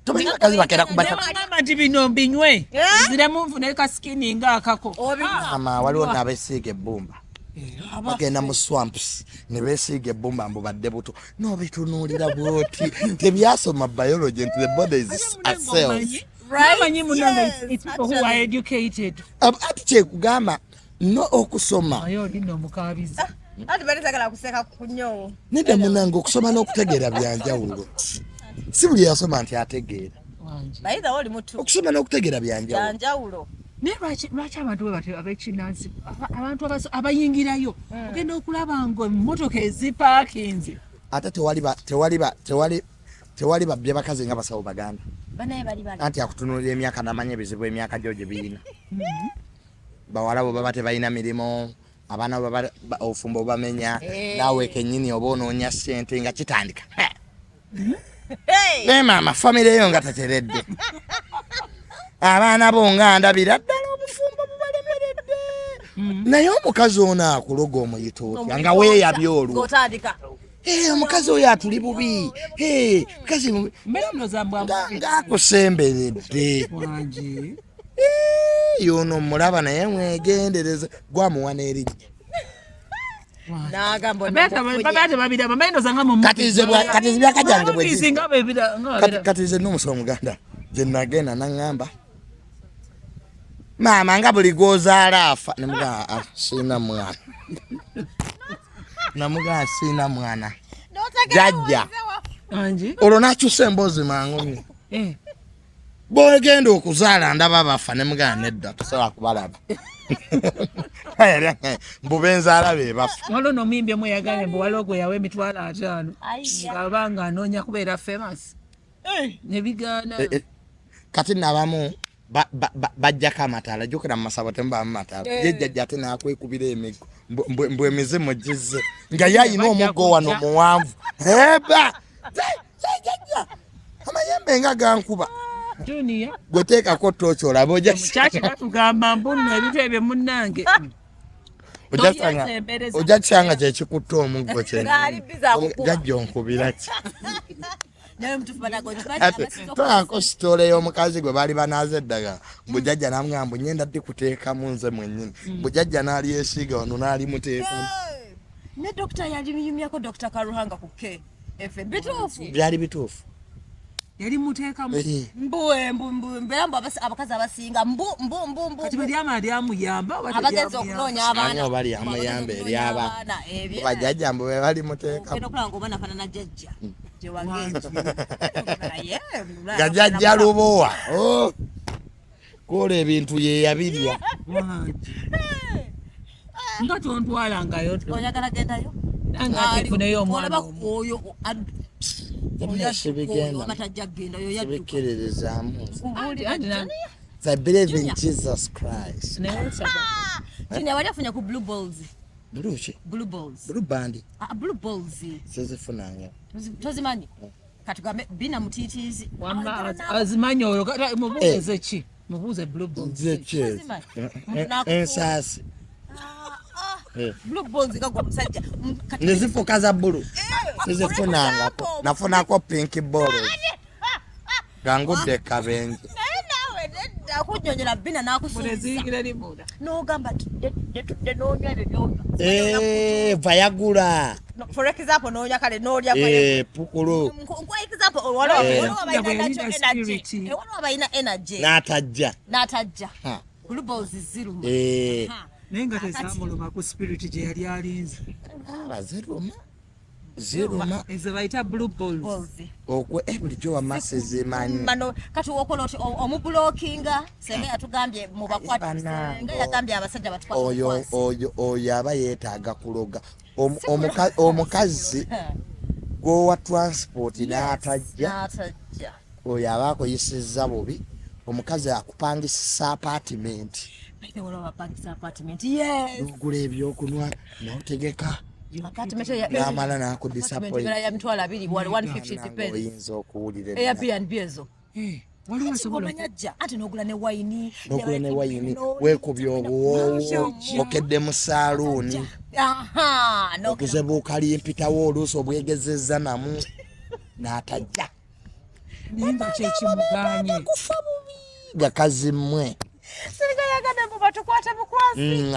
tomanyi bakazi bakera kubagamba nti bino mbinywe nziremu nfune kasikini ngaakako ama waliwo n'abeesiiga ebbumba bagenda mu swamps ne beesiiga ebbumba mbu badde buto n'obitunuulira bwoti tebyasoma biology nti the body is a cells manyi munonga it's people who are educated ati kyekugamba no okusoma ayo olina omukaabizi ati baletagala kuseka kunyo nedda munange okusoma n'okutegeera byanjawulo si buli yasoma nti ategeera bayita oli mutu okusoma n'okutegeera byanjawulo naye lwaki abantu bwe batyo ab'ekinansi abantu abayingirayo ogenda okulaba ngo emmotoka ezipaakinze ate tewali babbye bakazi nga basawo baganda anti akutunuulira emyaka n'amanya ebizibu emyaka gyo gye birina bawala bo baba tebalina mirimu abaana obufumbo bamenya naawe kennyini oba onoonya ssente nga kitandika naye maama famire eyo nga teteredde abaana bo nga ndabira ddala obufumbo bubalemeredde naye omukazi ono akuloga omuyita otya nga weeyabye olwo omukazi oyo atuli bubi mukazi ng'akusemberedde yono mulaba naye mwegendereza gwamuwa n'erinnya kati nze n'omusawo muganda gye nagenda naŋŋamba maama nga buli gwozaala afa nemugaa siina mwana namugaa siina mwana jajja olwo nakyusa emboozi mangu bwegenda okuzaala ndaba bafa nemugaa nedda tosobola kubalaba mbubenzaala be bafa waliwo nomimbi omweyagale mbu waliwo gwe yawa emitwalo 5 ng'aba nga anoonya kubeera famous nebigaana kati nabamu bajjako amataala jjukira mu masabo temubamu mataala yejjajja ate nakwekubira emigo mbw emizimu gizze nga yayina omuggo wano muwanvu eba jajja amayembe nga gankuba Junior gwe teekako tooki olaba omukyaki batugamba mbuno ebintu ebyo munnange ojja kisanga kyekikutta omuggo jajja onkubira ki toyako sitoola ey'omukazi gwe baali banaaza eddagala mbujjajja namugamba nyenda ddi kuteekamu nze mwennyini mbujjajja n'ali esiiga wano n'ali muteekamu ne dokita yalinyumyako dokita Karuhanga ku KFM bituufu byali bituufu yali muteekamu mbeera mbu abakazi abasinga kati beryama lyamuyamba abagenza okunoonya abaana bali amuyamba eri abaana bajjajja mbu be bali muteekamu okulanga oba nafaanana jjajja gye wangenji nga jjajja lubowa koola ebintu ye yabirya nga tontwalangayo oyagala gendayo nangatefuneyo omwana oyo sibikkiririzaamu I believe in Jesus Christ. Junior wali afunya ku Blue Balls. Blue Band. Blue Balls. Sizifunanga. Tozimanyi. Katugambe bina mutitizi. Wamma azimanyi oyo kata mubuuze ki? Mubuuze Blue Balls. Ensasi. Blue Balls gagwa musajja. Nezifuka za bulu. Sizifunanga. Nafunako pink balls. Gangudde kabenje. Akunyonyera bina nakusubiza n'ogamba tudde n'onywa ebyo vayagula for example n'olya kale n'olya pukulu kwa example waliwo abayina energy n'atajja Blue Balls ziruma naye nga tezamuluma ku spirit gye yali alinze ziruma ezo bayita Blue Balls okwe bulijjo wamase zimanyi bano kati wokola oti omublockinga senga yatugambye mu bakwati senga yagambye abasajja batwala oyo aba yeetaaga kuloga omukazi gowa transport n'atajja n'atajja oyo aba akoyesezza bubi omukazi akupangisa apartment ogula ebyokunwa n'otegeka n'amala n'akudisappointoyinza okuwulira Airbnb ezo n'ogula ne wayini weekubya obuwoowo okedde mu saaluuni okuzebuuka limpitawo oluusi obwegezezza namu n'atajja nimba kyekimuganye gakazi mmwe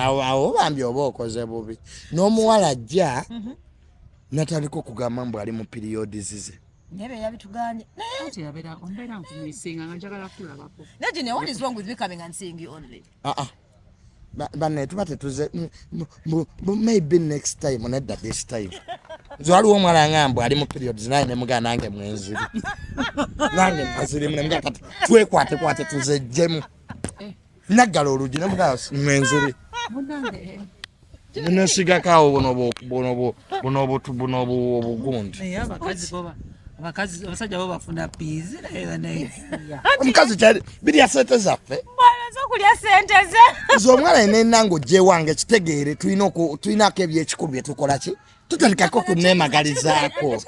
awo bambi oba okoze bubi n'omuwala ajja natandika okugamba mbu ali mu periods ze nebe yabituganye ati yabera ombera nkumisinga nga njagala kulabako Nadine, what is wrong with becoming and seeing you only? But tuba tetuze maybe next time nedda this time nze waliwo omwala ngambwe ali mu periods naye ne mugana nange mwenziri nange nazirimu ne mugana kati twekwate tuzejjemu naggala olugi ne mugana mwenziri nesigakaawo buno obugundi abasajja bo bafuna piizi omukazi kyali birya sente zaffe Zokulya sente ze. nze omwana nenanga ogyewange kitegeere tulinako ebyekikulu bye tukola ki tutandikako kuneemagalizaako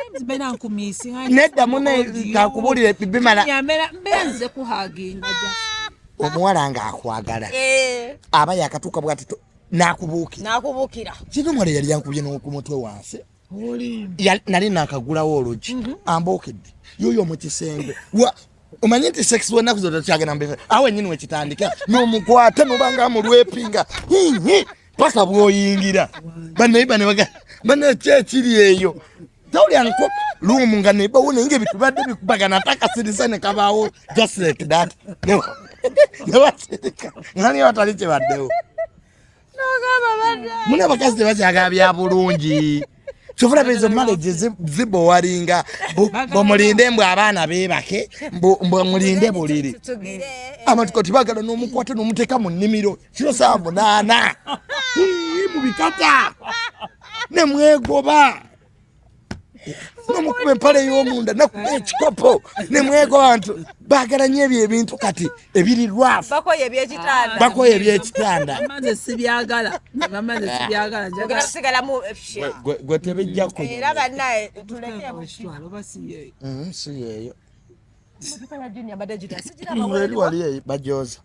nedda munekakubuulire bimala mberanze kuhaginga omuwala ng'akwagala aba yakatuuka bwati n'akubuukira kino omwala yali yankubye n'okumutwe wansi nali nakagulawo olugi ambookedde yoyo mu kisenge omanyi nti sex wenaku zo takyagenda mbese awe nyini wekitandika n'omukwata nobanga mulwepinga paka bwoyingira banaye kyekiri eyo tawulyanko lumu nga nebawo naye nga ebitubadde bikubagana takasirisa nekabaawo just like that nebasirika nga niyo watali kyebaddewo muna abakazi tebakyagala bya bulungi kyofuna bezo marriage zibowaringa bwemulinde mbwe abaana beebake mbwe mulinde buliri amatuko tibagala n'omukwata n'omuteeka mu nnimiro kiro 8 mu bikata nemwegoba n'omukuba empale y'omunda nakuba ekikopo nemwegoba nti baagala nnyo ebyo ebintu kati ebiri lwafu bakoye ebyekitanda gwe tebijja si yeeyo eri wali eyo bajooza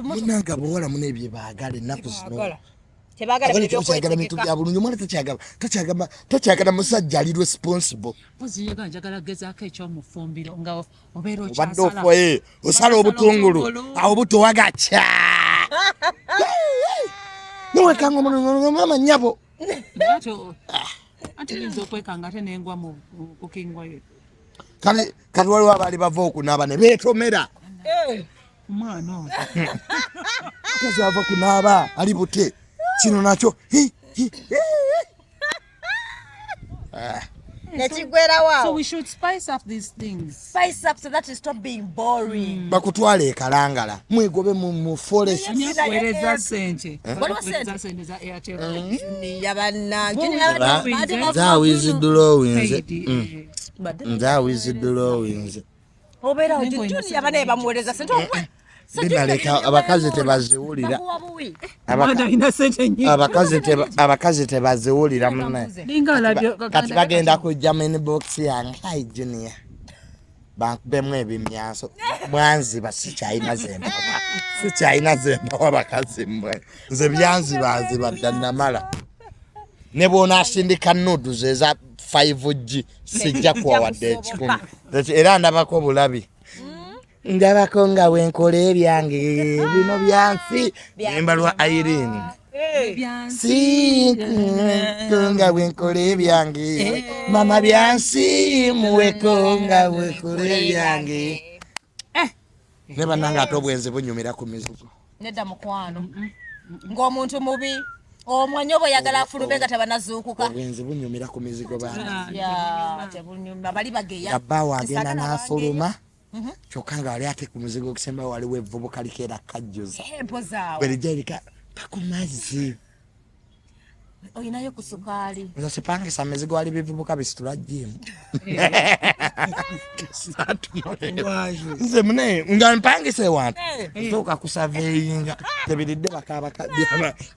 munanga bawala muna ebyo baagala ennaku zino tekyagala bintu bya bulungi omwana takyagala musajja ali responsible njagala gezaako ekyomufumbiro nga obeera obadde ofoye osala obutungulu awo butowagakya niwekanga omulungamama nnyabo anti yinza okwekanga ate nengwa mu kukingwayo kati waliwo abaali bava okunaaba ne beetomera omwana oyo kazi ava kunaaba ali bute kino nakyo so we should spice up these things So that you stop being boring. bakutwala ekalangala mwegobe mu forest kuweereza sente za Airtel nzawizidulowinze Obeera ojjuni yabanaye bamuweereza sente okwe. bibaleka abakazi tebaziwulira abakazi tebaziwulira munaye kati bagenda kujja mu inbox yange hi junior bankubemu ebimyanso mwanziba sikyayina zembawa bakazi mmwe nze byanzibaziba dda namala ne bw'onaasindika nuduzi eza 5G sijja kuwawadde 10 era ndabako obulabi ndabako nga wenkola ebyange bino byansi nemba lwa Irene si nga wenkola ebyange mama byansi muweko nga wenkola ebyange ne bannanga ate obwenzi bunyumira ku mizigo Nedda mukwano ng'omuntu mubi omwanyi oba oyagala afulube nga tabanazuukuka obwenzi bunyumira ku mizigo bali bageya yabbawo agenda n'afuluma kyokka nga wali ate ku muzigo okusemba waliwo evvubuka likeera kajjuza empo zaawe bwerijja erika paku mazzi Oyinayo ku sukaali. Nze sipangisa mizigo wali bivubuka bisitula jimu. Nze mune nga mpangise wantu. Soka kusaveyinga. Tebiridde bakabaka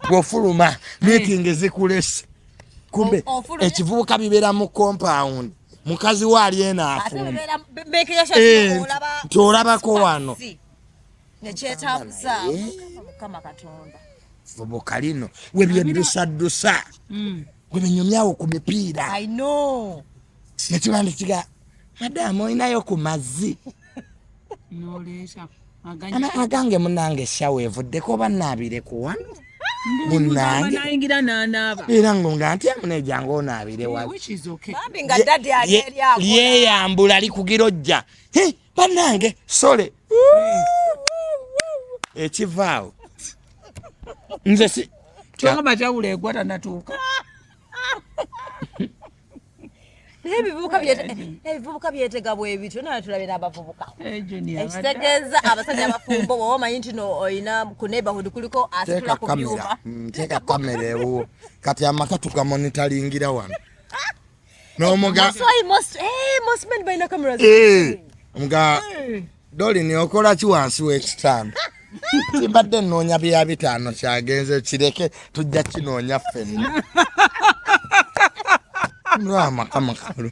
bwofuluma meeting zikulese. Kumbe ekivubuka bibera mu compound. Mukazi wali ena afumba. Tolabako wano. Nekyetaaguza Mukama Katonda. Vubuka lino webyedusadusa webinyumyawo ku mipiira. I know. Nekiwandikiga madamu oyinayo ku mazzi. Noleesha agange munange shawe evuddeko oba naabire ku wano. Munange nayingira n'anaaba era nga nti amunejange onaabire wa which is okay. Bambi nga daddy ali awo. lyeyambula likugirojja bannange sole ekivaawo nze si kyogamba kyawula egwata natuuka. Ebivubuka byetega bwe bityo naye tulabira abavubuka. Junior Ekitegeeza abasajja abafumbo bw'oba omanyi nti no oyina ku neighborhood kuliko asitula ku byuma. Teeka kamera ewo kati amaka tukamonitalingira wano n'omuga That's why most men balina cameras. Omuga Dolly okola ki wansi w'ekitanda kimbadde nnoonya bya 5 kyagenze kireke tujja kinoonya ffenna. Amaka makalo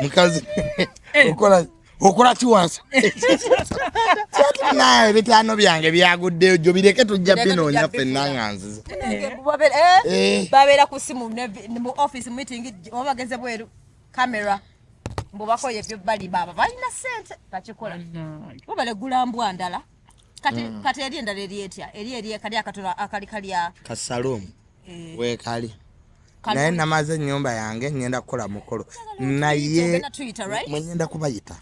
mukazi okola ki wansi naye 5 byange byaguddeyo gyo bireke tujja binoonya ffenna nga nziza. Babeera ku simu mu office meeting oba bagenze bweru camera mbubakoye byo bali baba balina sente bakikola obale gulambwa ndala kati eri endala eri etya eri kali akatola akali kalya kasalomu wekali naye namaze ennyumba yange ngenda kukola mukolo naye mwenyenda kubayita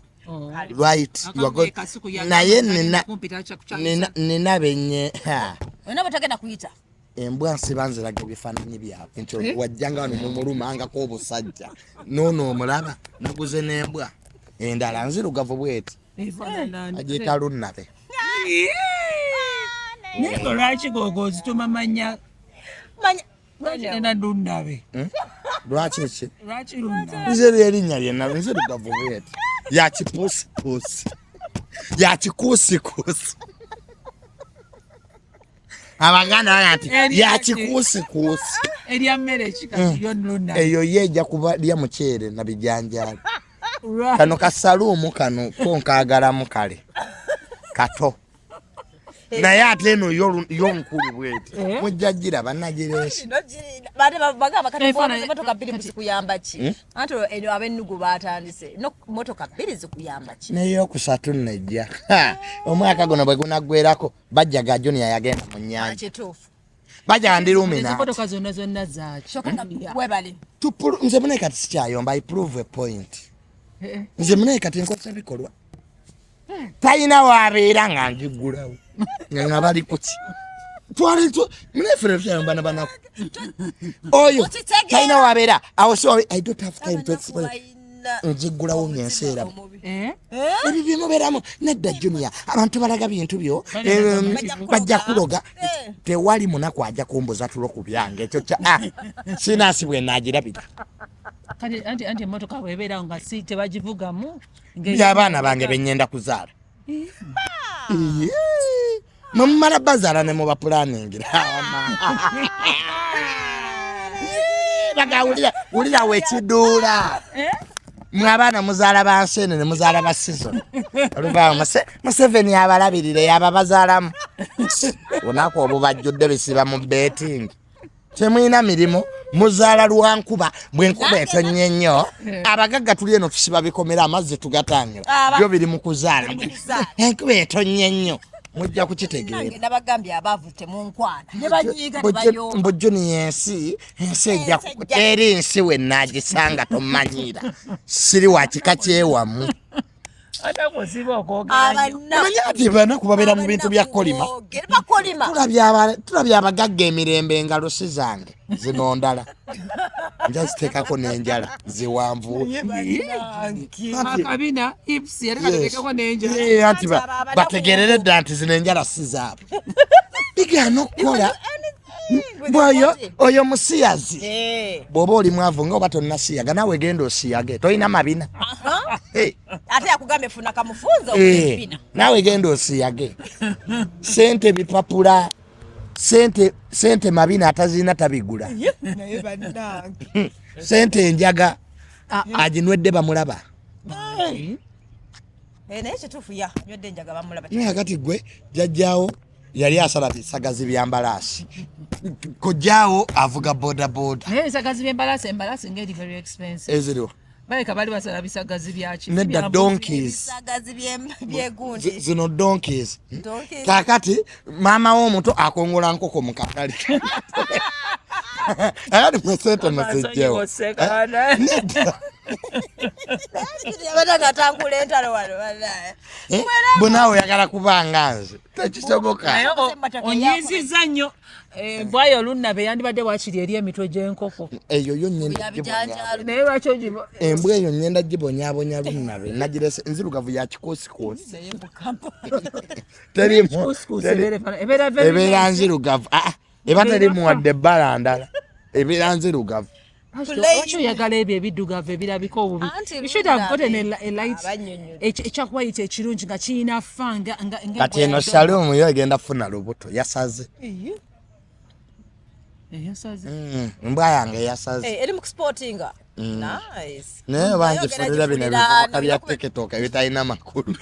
right naye nina benye wena batagenda kuyita embwa nsiba nziraga ebifaananyi byabwe nti wajjanga wano mumulumangako obusajja noono omulaba naguze n'embwa endala nzirugavu bweti agiyita lunnabe. naye lwaki goozituma manya ena lunnabe lwaki ki lwaki lunnabe nze lyerinnya lyenna nzirugavu bweti yakikuusikuusi yakikuusikuusi abaganda baya nti yakikuusikuusi erya mmere ekikati yo lunnabe eyo ye ejja kuba lya muceere na bijanjaalo kano kasaluumu kano konkagalamu kale kato naye ate eno yo nkulu bweti mujjagira bannagireesi bade bagamba kati motoka 2 zikuyamba ki anti edo abennugu batandise no motoka 2 zikuyamba ki naye okusatu nejja omwaka guno bwe gunaggwerako bajja ga Junior yagenda mu nnyanja kituufu bajja ndirumina motoka zonna zaaki webale nze munaye kati sikyayomba I prove a point nze munaye kati nkosa bikolwa talina wabeera nga njigulawo nga bali kuki banaku oyo talina wabeera I don't have time to explain njigulawo ngenseera ebyo byemubeeramu nedda Junior abantu balaga bintu byo bajja kuloga tewali munaku ajja kumbuza tulo ku byange ekyo sinaasibwe naagirabira anti emotoka bwebeerawo nga si tebagivugamu by'abaana bange benyenda kuzaala mumala bazaala ne mubapulaningira wulira wekiduula mwe abaana muzaala bansene ne muzaala basizo oluvaamu Museveni abalabirire yaba bazaalamu onaku obwo bajjudde bisiba mu betingi temwina mirimu muzaala lwankuba bwenkuba etonnye nnyo abagagga tuli eno tusiba bikomera amazzi tugatangira byo biri mu kuzaala enkuba etonnye nnyo mujja kukitegeera nabagambye abaavu temunkwana ne banyiiga ne bayomba mbojjoni ensi ejja eri nsi we naagisanga tomanyiira siri wa kika kyewamu manya ati banaku babeera mu bintu bya kolima tulabye abagagga emirembe engalo si zange zino ndala nja ziteekako n'enjala ziwanvu akabina hips yalekatekeko n'enjala anti bategerere dda nti zino enjala si zaabwe bigaana okukola Boyo oyo musiyazi. Bwoba oli mwavu nga oba tonnasiyaga nawe genda osiyage tolina mabina. Ate akugambe funa kamufunzo okubina. Nawe genda osiyage. Sente bipapula. Sente mabina atazina tabigula. Naye bannange. Sente enjaga aginwedde bamulaba. Naye kituufu ya nywedde enjaga bamulaba. Naye akati gwe jjajjaawo yali asala bisagazi by'embalaasi. Kojjaawo avuga boda. Naye ebisagazi by'embalaasi ngeri very expensive. Eziriwo. Baleka bali basala bisagazi byaki. Nedda donkeys. Bisagazi byegundi. Zino donkeys. Kakati maama w'omuto akongola nkoko mu katale. Ayali mwesente masejjewo. Yabadde atangula entalo wano wallahi. Bonna oyagala kubanga nze tekisoboka. Onyiizizza nnyo. Bwayo olunnabe yandibadde wakiri eri emitwe gy'enkoko. Eyo yo nnyenda naye lwaki ogibo embwa eyo nnyenda gibonyaabonya lunnabe nagirese nzirugavu ya kikoosikoos. Terimu ebeera nzirugavu. Eba terimu wadde ebbala ndala ebeera nzirugavu. Lwaki oyagala ebyo ebiddugavu ebirabika obubi? You should have gotten a light ekyakubayita ekirungi nga kirina ffa nga kati eno Shalom yo egenda kufuna lubuto yasaze. Mbwa yange yasaze. Eri mu sportinga. Nice. Naye bangifunira bino ebivubuka bya TikTok ebitalina makulu.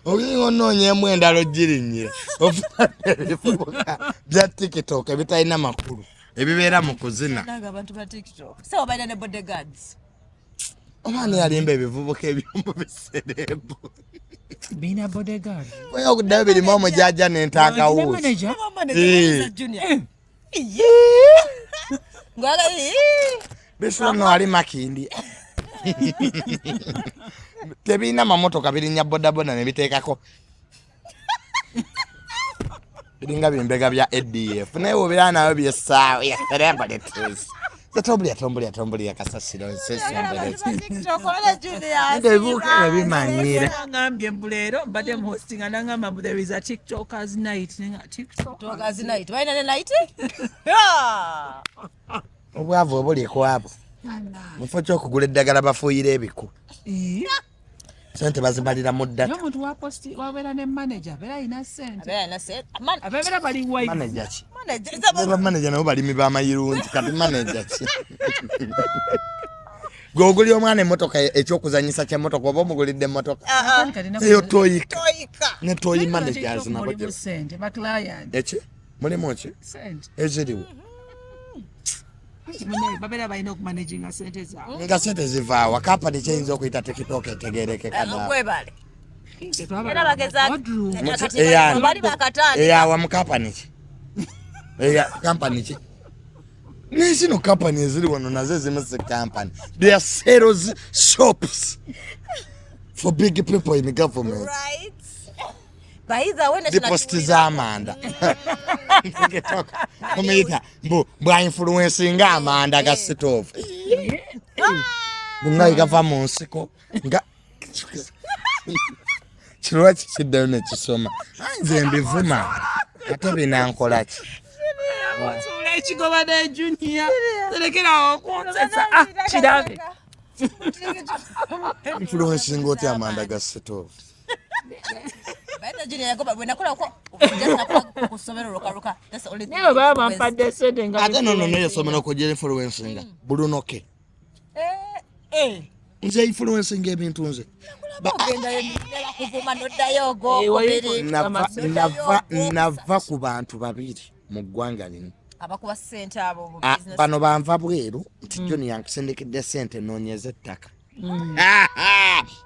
Olinga onoonyeemu endalo girinnyira ofuna ebivubuka bya TikTok ebitalina makulu ebibeera mu kuzina. Abantu ba TikTok so obaina ne bodyguards. Omwana yalimba ebivubuka ebyombo biserebu. Bina bodyguard. Oyo okuddayo birimu omujjajja n'entaakawuuzi. Bisono ali makindi. Tebina mamotoka birinnya bodaboda ne biteekako. Biringa bimbega bya ADF. Naye obira nayo byessaawa yaseremba letters. Tombulia kasasiro nsesembere. Ndebuka bimanyira. Ngambye mbulero mbadde mu hosting anangamba there is a TikTokers night. TikTokers night. Why not night? Obwavu obuli kwabo. Mufo kyokugula eddagala bafuuyira ebiku. Sente bazimalira mu ddata. Omuntu wa post wabeera ne manager beera alina sente. Abeera bali wife. Manager ki? Manager nabo balimi b'amayirungi kati manager ki? Gwe ogulira omwana emmotoka ekyokuzanyisa ky'emmotoka oba omugulidde emmotoka. Eyo toyika. Ne toyi managers nabo gye. Eki? Mulimu ki? Eziriwo. Babeera balina okumanaginga sente zaabwe. Nga sente zivaawa kampani kyeyinza okuyita TikTok etegeerekeka nawe. Era bagezaako. Eyawa mu kampani ki? Kampani ki? Nezino kampani eziri wano nazo ezimu si kampani. They are sales shops for big people in the government. Right. Diposti z'amanda. Kumuyita bwa influencinga amanda ga sitoovu. Nga igava mu nsiko nga kirwa kikiddayo ne kisoma. Nze mbivuma ate binankola ki? Osuula ekigoba ne Junior. Terekerawo okunzesa. Kirabe. Influencinga otya amanda ga sitoovu. Naye baba bampadde sente nga ate nono neyesomera okugira influencinga bulunoke. Nze influencinga ebintu nze. Nava ku bantu babiri mu ggwanga lino. Abakuba ssente abo mu business. Bano banva bweru nti John yankusindikidde ssente noonyeza ettaka.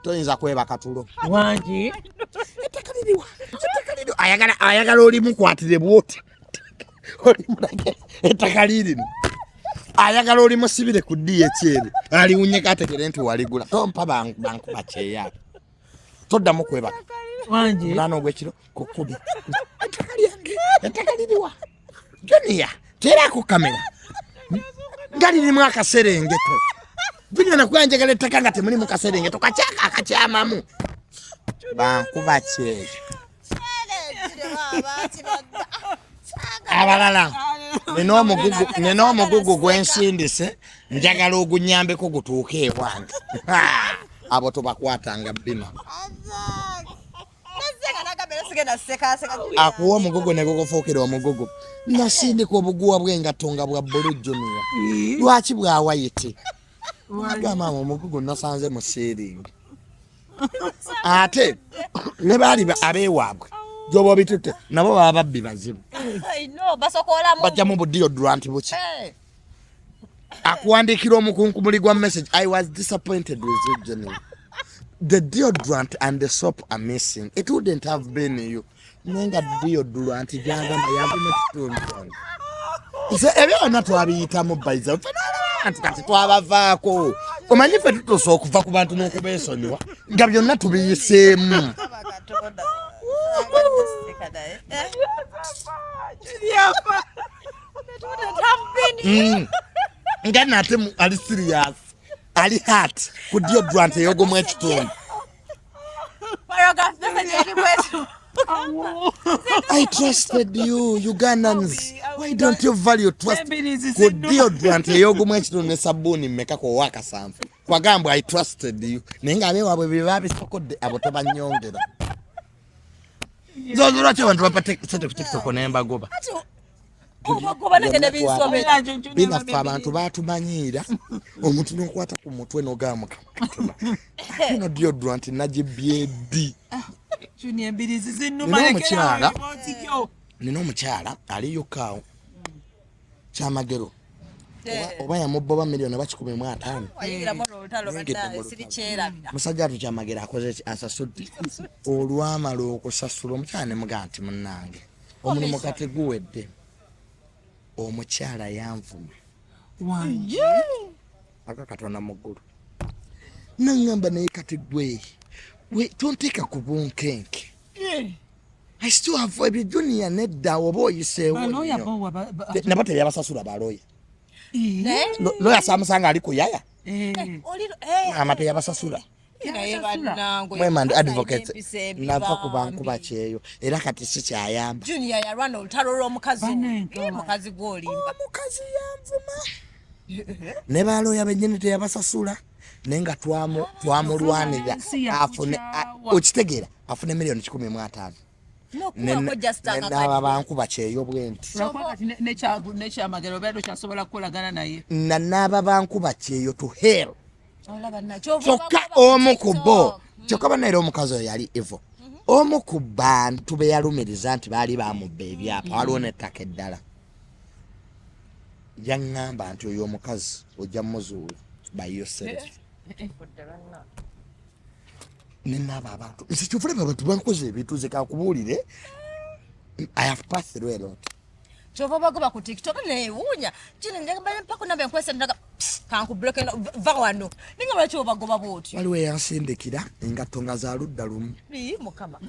Toyinza kweba katulo. Wangi. Ettaka liriwa. Ayagala oli mukwatire bwoti. Oli mulage ettaka lirino. Ayagala oli musibire ku ddiya ekyeri. Aliwunye kategere nti waligula. Tompa bankuba kyeya. Toddamu kweba. Wangi. Nano gwekiro kukubi. Ettaka lyange. Ettaka liriwa. Junior, tera ku kamera. Ngali ni mwaka serengeto. Bino nakwanjagala ettaka nga temuli mu kaserengeto kakyaka akakyamamu. Bankuba kyeya. abalala nina omugugu gwensindise njagala ogunyambeko gutuuke ewange abo tobakwatanga bino akuwa omugugu ne gukufuukira omugugu nasindika obuguwa bw'engatto nga bwa bbulu Junior lwaki bwawayiti agamba omugugu nasanze mu siiringi ate ne baali abeewaabwe gyoba obitutte nabo baba babbi bazibu bajja mu budeodorant buki akuwandiikira omukunkumuli gwa message I was disappointed with you Junior. The deodorant and the soap are missing. It wouldn't have been you. Nenga deodorant gyagamba yavume kitundu nze ebyonna twabiyitamu baiza kati twabavaako omanyi ffe tutuusa okuva ku bantu n'okubeesonyiwa nga byonna tubiyiseemu nga nate ali serious ali hat ku deodorant eyogomu ekitundu I trusted you, Ugandans. Why don't you value trust? Good deodorant eyogomu ekitundu ne sabuni mmekako waka sanfu kwagambwa I trusted you nenga abeewabwe bebabisokode abo tobanyongera zozo lwaki abantu bapate sente ku TikTok nembagoba binafa abantu batumanyiira omuntu n'okwata ku mutwe n'ogamuka kino deodorant nagibyedi nina omukyala aliyokaawo kyamagero oba yamubba oba miliyoni oba 15 musajja atu kyamagero akoze asasudde olwamala okusasula omukyala ne mugaa nti munnange omulimu kati guwedde omukyala yanvuma aka Katonda muggulu nangamba naye kati gwe tonteeka ku bunkenke I still have a Junior nedda oba oyiseewo nabo tebyabasasula baloya loya samusanga ali kuyaya amate yabasasula mwemandi advocates nava ku bankuba kyeyo era kati sikyayamba Junior yarwana olutalo lw'omukazi mukazi gw'olimba omukazi yanvuma ne baloya bennyini teyabasasula nenga twamulwanira afune okitegeera afune miliyoni 15 naba bankuba kyeyo bwenti nekyamagero beedo kyasobola kukolagana naye nanaba bankuba kyeyo to hell kyokka omu ku bo kyokka banaera omukazi oyo yali evo omu ku bantu be yalumiriza nti baali bamubba ebyapa waliwo n'ettaka eddala yaŋŋamba nti oyo omukazi ojja muzuula by yourself nenaba abantu nsi kyofulaba abantu bankoze ebintu zekakubuulire I have passed through a lot kyova bagoba ku TikTok neewuunya kino njagambale mpako nambe nkwesa ndaga kankubuleke va wano ninga lwaki obagoba bwotyo waliwo eyansindikira engatto nga za ludda lumu mukama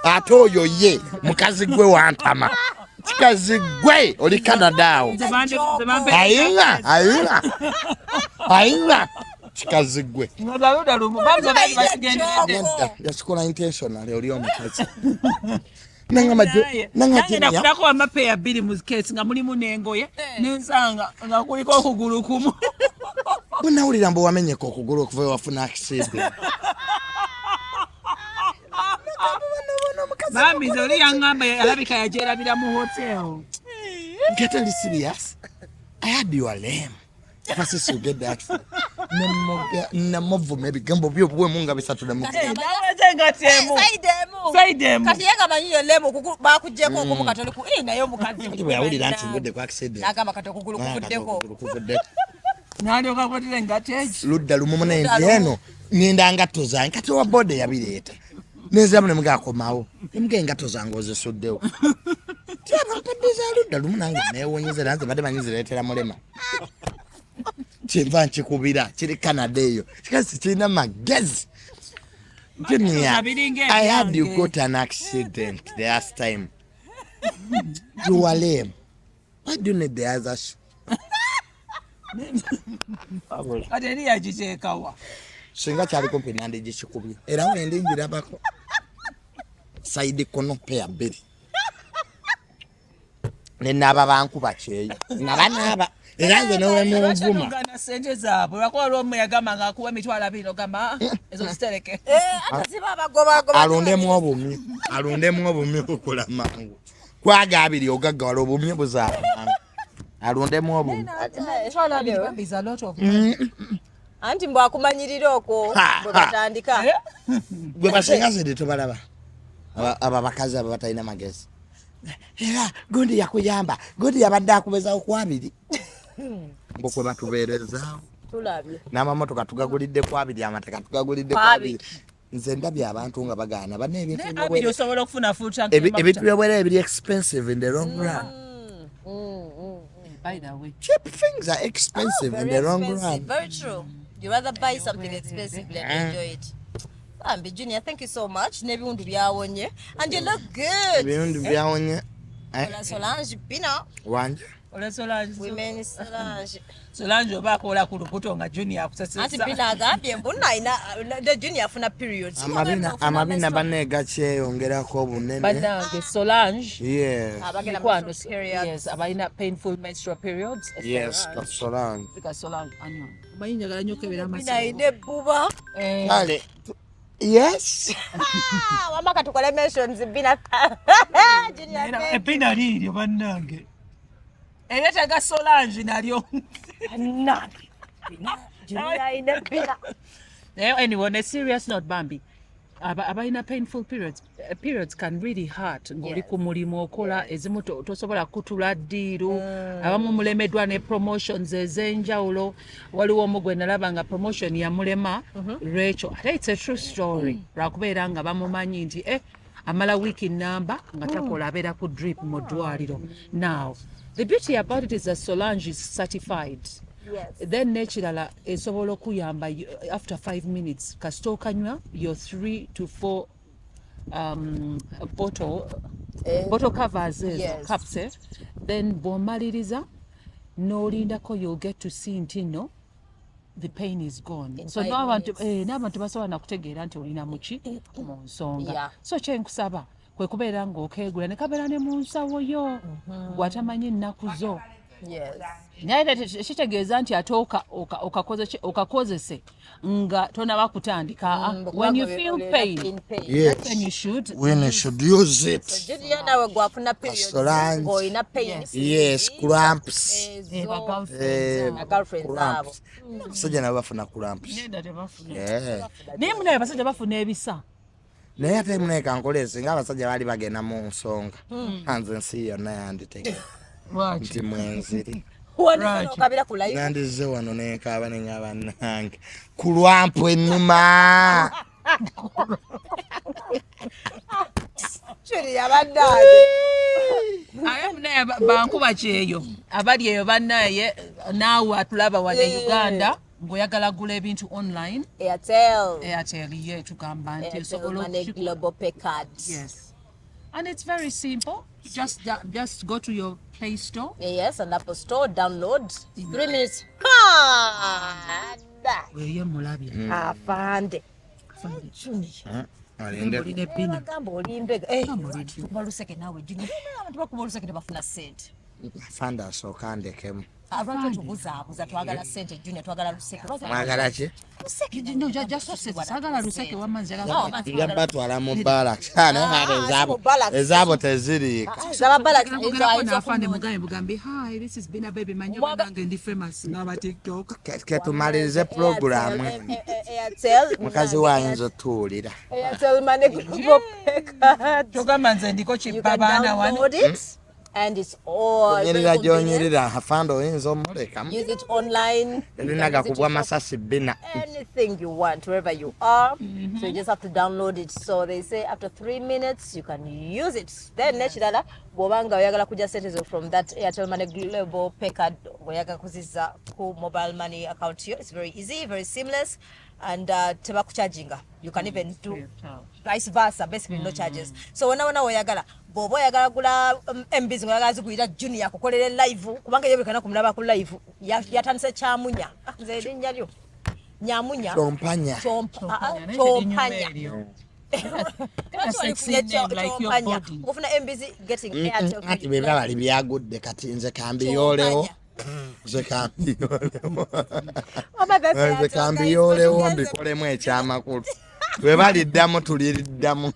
ate oyo ye mukazi gwe wantama kikazi gwe oli Canada awo ayinga kikazi gwe yakikola intentional oli omukazi nangafulako amapeya 2 mu case nga mulimu n'engoye nensanga nga kuliko okugulu kumu bunawulira mbu wamenyeka okugulu okuva wafuna accident bambi nze oli yaŋŋamba alabika yagyerabira mu hotel. Get a serious. I had your lame. If you get that for namovu maybe gambo byo bwe munga bisatula mu saidemu kati yanga manyiyo lemo bakujjeko okumu katole ku nayo mukazi bwe yawulira nti ngudde kwa accident nagamba kati okugulu kuvuddeko nalyo kakwatira ngateji ludda lumu n'enjeno ninda ngatto zange kati wa bode yabireeta neza mune mugakomawo emge engatto zange ozisuddewo tyaba mpadiza ludda lumu nange neewonyeze nanze bade banyizireetera mulema kyenva nkikubira kiri Canada eyo kikasi kirina magezi Junior, I had you got an accident the last time. You were lame. Why do you need the other shoe? Adeni yagiteekawa singa kyali kumpi nandi gikikubye era wende njirabako side kono pair beri nenaba bankuba kyeyo nabanaba era nze newe munvuma ngana sente zaabwe lwakuba lwomu yagamba ng'akuwa emitwalo 2 ogamba ezo zitereke ataziba abagobagoba alundemu obumi okula mangu kwaga abiri ogaggawala obumi buzaaba mangu alundemu obumi anti mbw akumanyirira okwo bwe batandika gwe basenga zedi tobalaba aba bakazi aba batalina magezi era gundi yakuyamba gundi yabadde akubezawo kwabiri ngokwe batubeerezaawo tulabye n'amamotoka tugagulidde kwabiri amateka tugagulidde kwabiri nze ndabye abantu nga bagaana banne ebintu osobola okufuna full tank ebintu byobwera ebiri expensive in the long run. By the way, Cheap things are expensive in the long run. Very true. You rather buy something expensive than enjoy it. Bambi Junior, thank you so much. Nebintu byawonye and you look good. Ebintu byawonye. Solange Pina. Wanje. Ole Solange. Women Solange. Solange obakola ku lubuto nga Junior akusesesa. Anti Pina agambye mbona ina the Junior afuna periods. Amabina banne gakyeyongerako obunene. Banange Solange. Yes. Abagenda period. Yes, abalina painful menstrual periods. Yes, Solange. Because Solange anyo. Bayinja gala nyo kebera amasa. Bina ine buba. Kale. Yes. Mama katukole mentions Bina. Junior. Epina liryo banange. Ereta ga Solange nalyo. Nange. Junior ine Bina. Anyway, on a serious note, Bambi, abalina painful periods can really hurt. Ngoli ku mulimu okola ezimu tosobola kutula ddiiru abamu mulemeddwa ne promotions ez'enjawulo waliwo omu gwe nalaba nga promotion yamulema Rachel. Ate it's a true story lwakubeera nga bamumanyi nti amala wiiki namba nga takola abeera ku drip mu ddwaliro. Now the beauty about it is that Solange is certified. Yes. Then nekirala esobola okuyamba after 5 minutes kasita okanywa your 3 to 4 bottle covers yes. capsule then bw'omaliriza n'olindako you'll get to see nti no the pain is gone. So n'abantu basobola nakutegeera nti olina muki mu nsonga. So kyenkusaba kwe kubeera ng'okeegula ne kabeera ne mu nsawo yo gw'atamanyi ennaku zo. Yes. Naye kitegeeza nti ate okakozese nga tonaba kutandika. When you feel pain, Yes. then you should. When you should use it. Junior nawe gwafuna periods. Solange. Ng'olina pain. Yes, cramps. Girlfriends abo. Abasajja nabo bafuna cramps. Naye munaye abasajja bafuna ebisa. Naye ate munaye kankolese nga abasajja baali bagenda mu nsonga. Nze ensi yonna yanditegeka. Nti mwenziri. Kabira ku live. Nandize wano nekaaba neŋŋaba nange ku lwampu ennuma. Chiri yabaddaje. Aye munaye bankuba kyeyo abali eyo bannaye naawe atulaba wadde Uganda ng'oyagala gula ebintu online. Airtel ye tugamba nti osobola global pay card. Yes. And it's very simple. Just go to your Play Store. Yes, and Apple Store, download. 3 minutes. Weye mulabye. Afande. Oline pina. Gamba olimbe. Baluseke nawe Junior. Abantu bakubaluseke tebafuna sente. Afande asooka ndekemu. Abantu tubuzaabuza twagala sente Junior twagala luseke. Mwagala ki? Luseke no just sagala luseke wamanzira. Nga batwala mu bbala kyane ezaabo teziriika. Afande mugaye bugambi hi this has been a baby manyo nange ndi famous ngaba TikTok. Ketumalirize programu. Airtel. Mukazi wayinza otuwulira. Airtel money global pay card. Togamba nze ndiko kibbabana wano. And it's all Gyonyirira afande oyinza omulekamu. use it online. Erinaga kubwa masasi bina. Anything you want, wherever you are. So you just have to download it. So they say after 3 minutes, you can use it. Then, nechirala, bobanga oyagala kuja sente from that Airtel Money Global Pay Card, oyagala kuziza ku mobile money account here. It's very easy, very seamless. And teba kucharginga. You can even do vice versa, basically no charges. So wana oyagala bobo oyagala gula MBs oyagala zikuyita Junior kukolera live kubanga yebekana kumulaba ku live yatandise kyamunya nze erinnya lyo nyamunya Chompanya. chompanya a sexy name like your body. Ofuna MBZ getting airtel. Ati bebra bali byagudde kati nze kambiyolewo. Nze kambiyolewo. Nze kambiyolewo mbikolemu ekyamakulu. Bwe baliddamu tuliddamu.